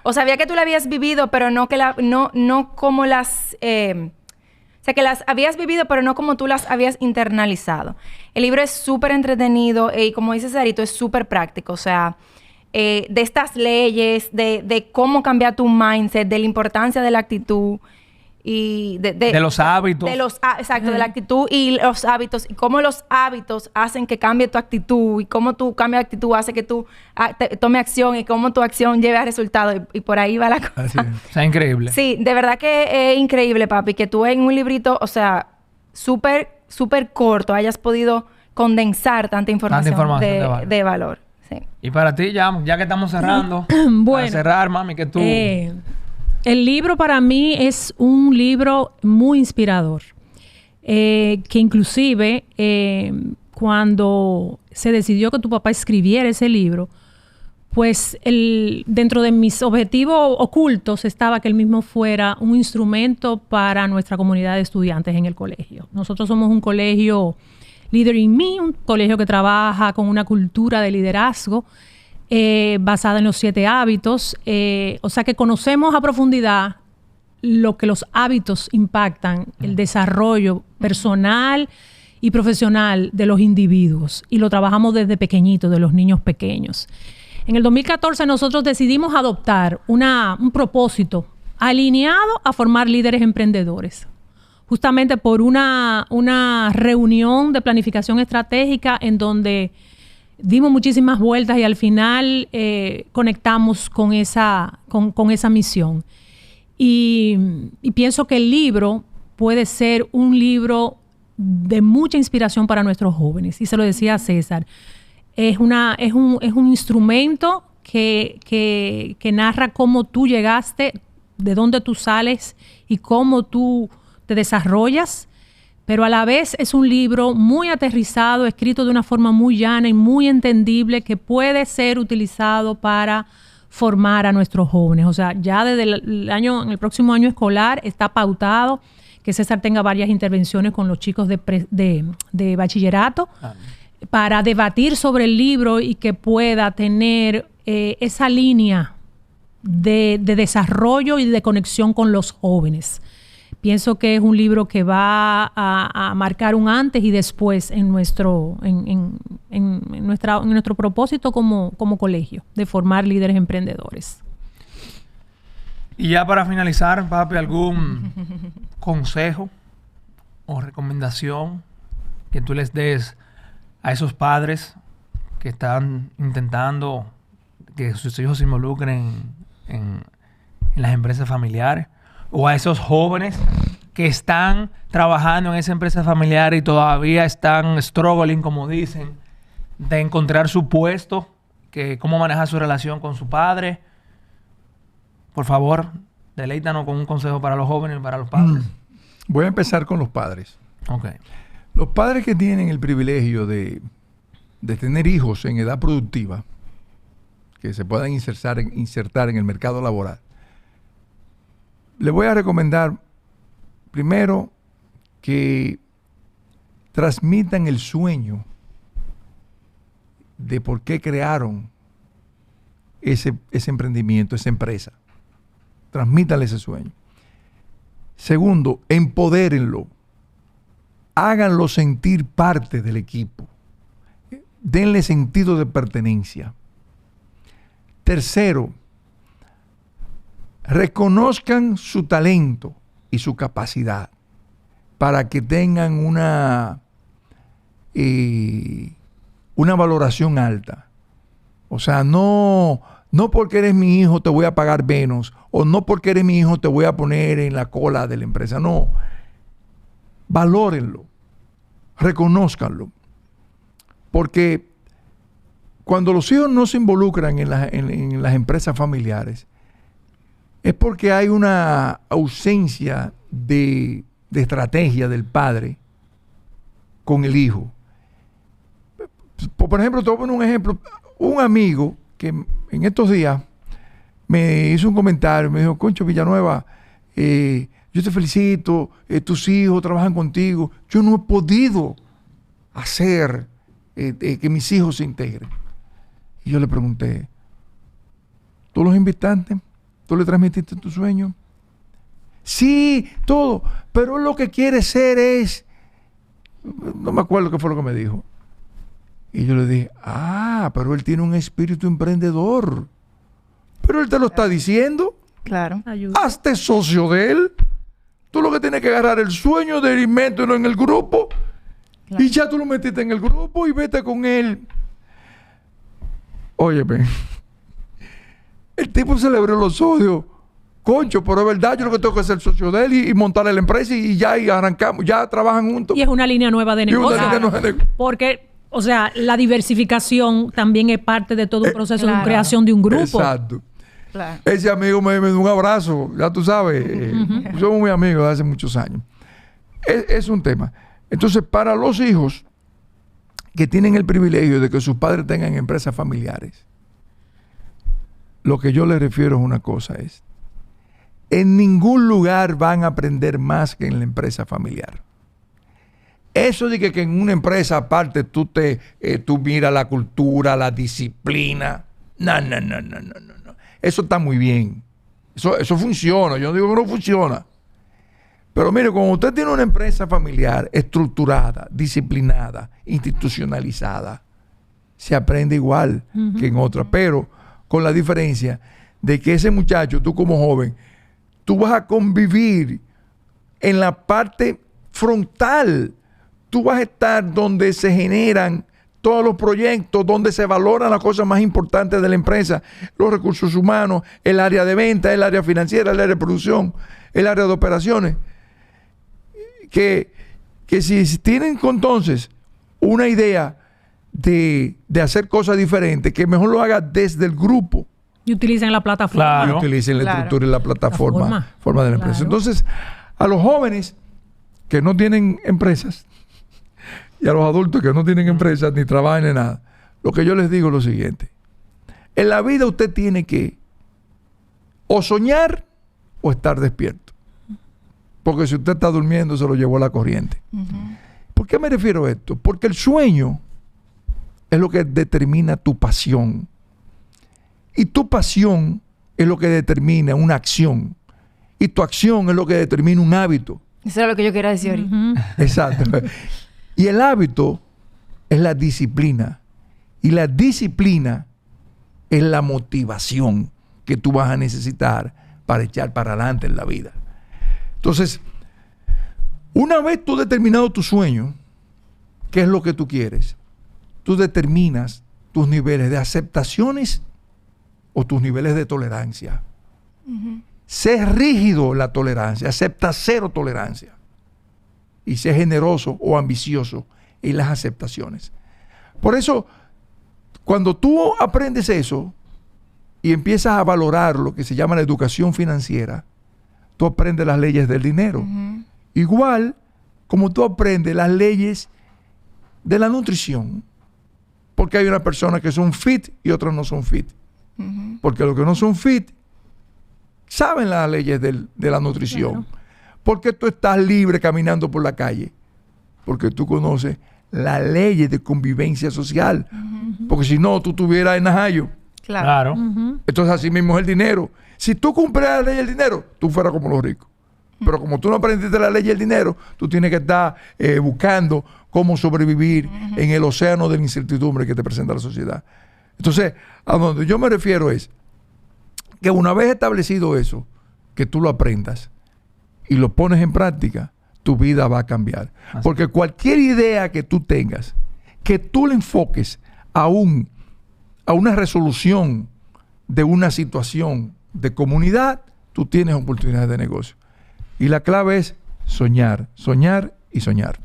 O sabía que tú la habías vivido, pero no como las... o sea, que las habías vivido, pero no como tú las habías internalizado. El libro es súper entretenido y, como dice Sarito, es súper práctico. O sea, de estas leyes, de cómo cambiar tu mindset, de la importancia de la actitud y de los hábitos. Exacto, de la actitud y los hábitos. Y cómo los hábitos hacen que cambie tu actitud. Y cómo tú cambias de actitud hace que tú tome acción. Y cómo tu acción lleve a resultados. Y por ahí va la cosa. Así es. O sea, increíble. Sí, de verdad que es increíble, papi, que tú en un librito, o sea, súper corto, hayas podido condensar tanta información, de valor. Sí. Y para ti, ya que estamos cerrando, Bueno. para cerrar, mami, que tú... El libro para mí es un libro muy inspirador. Que inclusive cuando se decidió que tu papá escribiera ese libro, pues dentro de mis objetivos ocultos estaba que él mismo fuera un instrumento para nuestra comunidad de estudiantes en el colegio. Nosotros somos un colegio Leader in Me, un colegio que trabaja con una cultura de liderazgo basada en los 7 hábitos. O sea que conocemos a profundidad lo que los hábitos impactan, el desarrollo personal y profesional de los individuos. Y lo trabajamos desde pequeñitos, de los niños pequeños. En el 2014 nosotros decidimos adoptar un propósito alineado a formar líderes emprendedores. Justamente por una reunión de planificación estratégica en donde dimos muchísimas vueltas y al final conectamos con esa misión. Y pienso que el libro puede ser un libro de mucha inspiración para nuestros jóvenes. Y se lo decía a César. Es un instrumento que narra cómo tú llegaste, de dónde tú sales y cómo tú te desarrollas, pero a la vez es un libro muy aterrizado, escrito de una forma muy llana y muy entendible que puede ser utilizado para formar a nuestros jóvenes. O sea, ya desde en el próximo año escolar está pautado que César tenga varias intervenciones con los chicos de bachillerato para debatir sobre el libro y que pueda tener esa línea de desarrollo y de conexión con los jóvenes. Pienso que es un libro que va a marcar un antes y después en nuestro propósito como colegio, de formar líderes emprendedores. Y ya para finalizar, papi, ¿algún consejo o recomendación que tú les des a esos padres que están intentando que sus hijos se involucren en las empresas familiares? O a esos jóvenes que están trabajando en esa empresa familiar y todavía están struggling, como dicen, de encontrar su puesto, cómo manejar su relación con su padre. Por favor, deleítanos con un consejo para los jóvenes y para los padres. Voy a empezar con los padres. Ok. Los padres que tienen el privilegio de tener hijos en edad productiva, que se puedan insertar en el mercado laboral, les voy a recomendar primero que transmitan el sueño de por qué crearon ese emprendimiento, esa empresa. Transmítanle ese sueño. Segundo, empodérenlo. Háganlo sentir parte del equipo. Denle sentido de pertenencia. Tercero, reconozcan su talento y su capacidad para que tengan una valoración alta. O sea, no porque eres mi hijo te voy a pagar menos, o no porque eres mi hijo te voy a poner en la cola de la empresa. No. Valórenlo. Reconózcanlo. Porque cuando los hijos no se involucran en las empresas familiares, es porque hay una ausencia de de estrategia del padre con el hijo. Por ejemplo, te voy a poner un ejemplo. Un amigo que en estos días me hizo un comentario, me dijo, Concho Villanueva, yo te felicito, tus hijos trabajan contigo. Yo no he podido hacer que mis hijos se integren. Y yo le pregunté, ¿tú los invitaste? ¿Tú le transmitiste tu sueño? Sí, todo. Pero lo que quiere ser es... No me acuerdo qué fue lo que me dijo. Y yo le dije, pero él tiene un espíritu emprendedor. Pero él te lo está diciendo. Claro. Ayuda. Hazte socio de él. Tú lo que tienes que agarrar el sueño de ir mételo en el grupo. Claro. Y ya tú lo metiste en el grupo y vete con él. Óyeme. El tipo celebró los socios. Concho, pero es verdad, yo lo que tengo que ser socio de él y montarle la empresa y ya y arrancamos, ya trabajan juntos. Y es una línea nueva de Y una negocio. línea nueva de- Porque, o sea, la diversificación también es parte de todo un proceso de claro. creación de un grupo. Exacto. Claro. Ese amigo me dio un abrazo, ya tú sabes. Somos muy amigos de hace muchos años. Es un tema. Entonces, para los hijos que tienen el privilegio de que sus padres tengan empresas familiares, lo que yo les refiero es una cosa, es en ningún lugar van a aprender más que en la empresa familiar. Eso de que en una empresa aparte tú miras la cultura, la disciplina. No. Eso está muy bien. Eso funciona. Yo no digo que no funciona. Pero mire, cuando usted tiene una empresa familiar estructurada, disciplinada, institucionalizada, se aprende igual que en otra. Pero con la diferencia de que ese muchacho, tú como joven, tú vas a convivir en la parte frontal. Tú vas a estar donde se generan todos los proyectos, donde se valoran las cosas más importantes de la empresa, los recursos humanos, el área de venta, el área financiera, el área de producción, el área de operaciones. Que si tienen entonces una idea de hacer cosas diferentes, que mejor lo haga desde el grupo. Y utilicen la plataforma. Claro. Y utilicen la Claro. estructura y la plataforma forma de la empresa. Claro. Entonces, a los jóvenes que no tienen empresas y a los adultos que no tienen empresas ni trabajan ni nada, lo que yo les digo es lo siguiente. En la vida usted tiene que o soñar o estar despierto. Porque si usted está durmiendo, se lo llevó la corriente. ¿Por qué me refiero a esto? Porque el sueño es lo que determina tu pasión. Y tu pasión es lo que determina una acción. Y tu acción es lo que determina un hábito. Eso era lo que yo quería decir ahorita. Exacto. Y el hábito es la disciplina. Y la disciplina es la motivación que tú vas a necesitar para echar para adelante en la vida. Entonces, una vez tú determinado tu sueño, ¿qué es lo que tú quieres? Tú determinas tus niveles de aceptaciones o tus niveles de tolerancia. Sé rígido en la tolerancia, acepta cero tolerancia. Y sé generoso o ambicioso en las aceptaciones. Por eso, cuando tú aprendes eso y empiezas a valorar lo que se llama la educación financiera, tú aprendes las leyes del dinero. Igual como tú aprendes las leyes de la nutrición. Porque hay unas personas que son fit y otras no son fit. Porque los que no son fit saben las leyes de la nutrición. Claro. Porque tú estás libre caminando por la calle. Porque tú conoces las leyes de convivencia social. Porque si no, tú estuvieras en Najayo. Claro. Entonces así mismo es el dinero. Si tú cumplieras la ley del dinero, tú fueras como los ricos. Pero como tú no aprendiste la ley del dinero, tú tienes que estar buscando cómo sobrevivir en el océano de la incertidumbre que te presenta la sociedad. Entonces, a donde yo me refiero es que una vez establecido eso, que tú lo aprendas y lo pones en práctica, tu vida va a cambiar. Porque cualquier idea que tú tengas, que tú le enfoques a una resolución de una situación de comunidad, tú tienes oportunidades de negocio. Y la clave es soñar, soñar y soñar.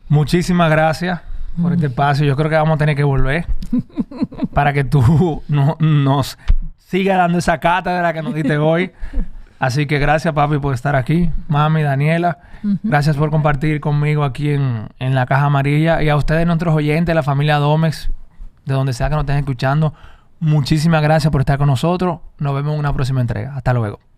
Muchísimas gracias por este espacio. Yo creo que vamos a tener que volver para que tú nos sigas dando esa cátedra que nos diste hoy. Así que gracias, papi, por estar aquí. Mami, Daniela, gracias por compartir conmigo aquí en la Caja Amarilla. Y a ustedes, nuestros oyentes, la familia Domex, de donde sea que nos estén escuchando, muchísimas gracias por estar con nosotros. Nos vemos en una próxima entrega. Hasta luego.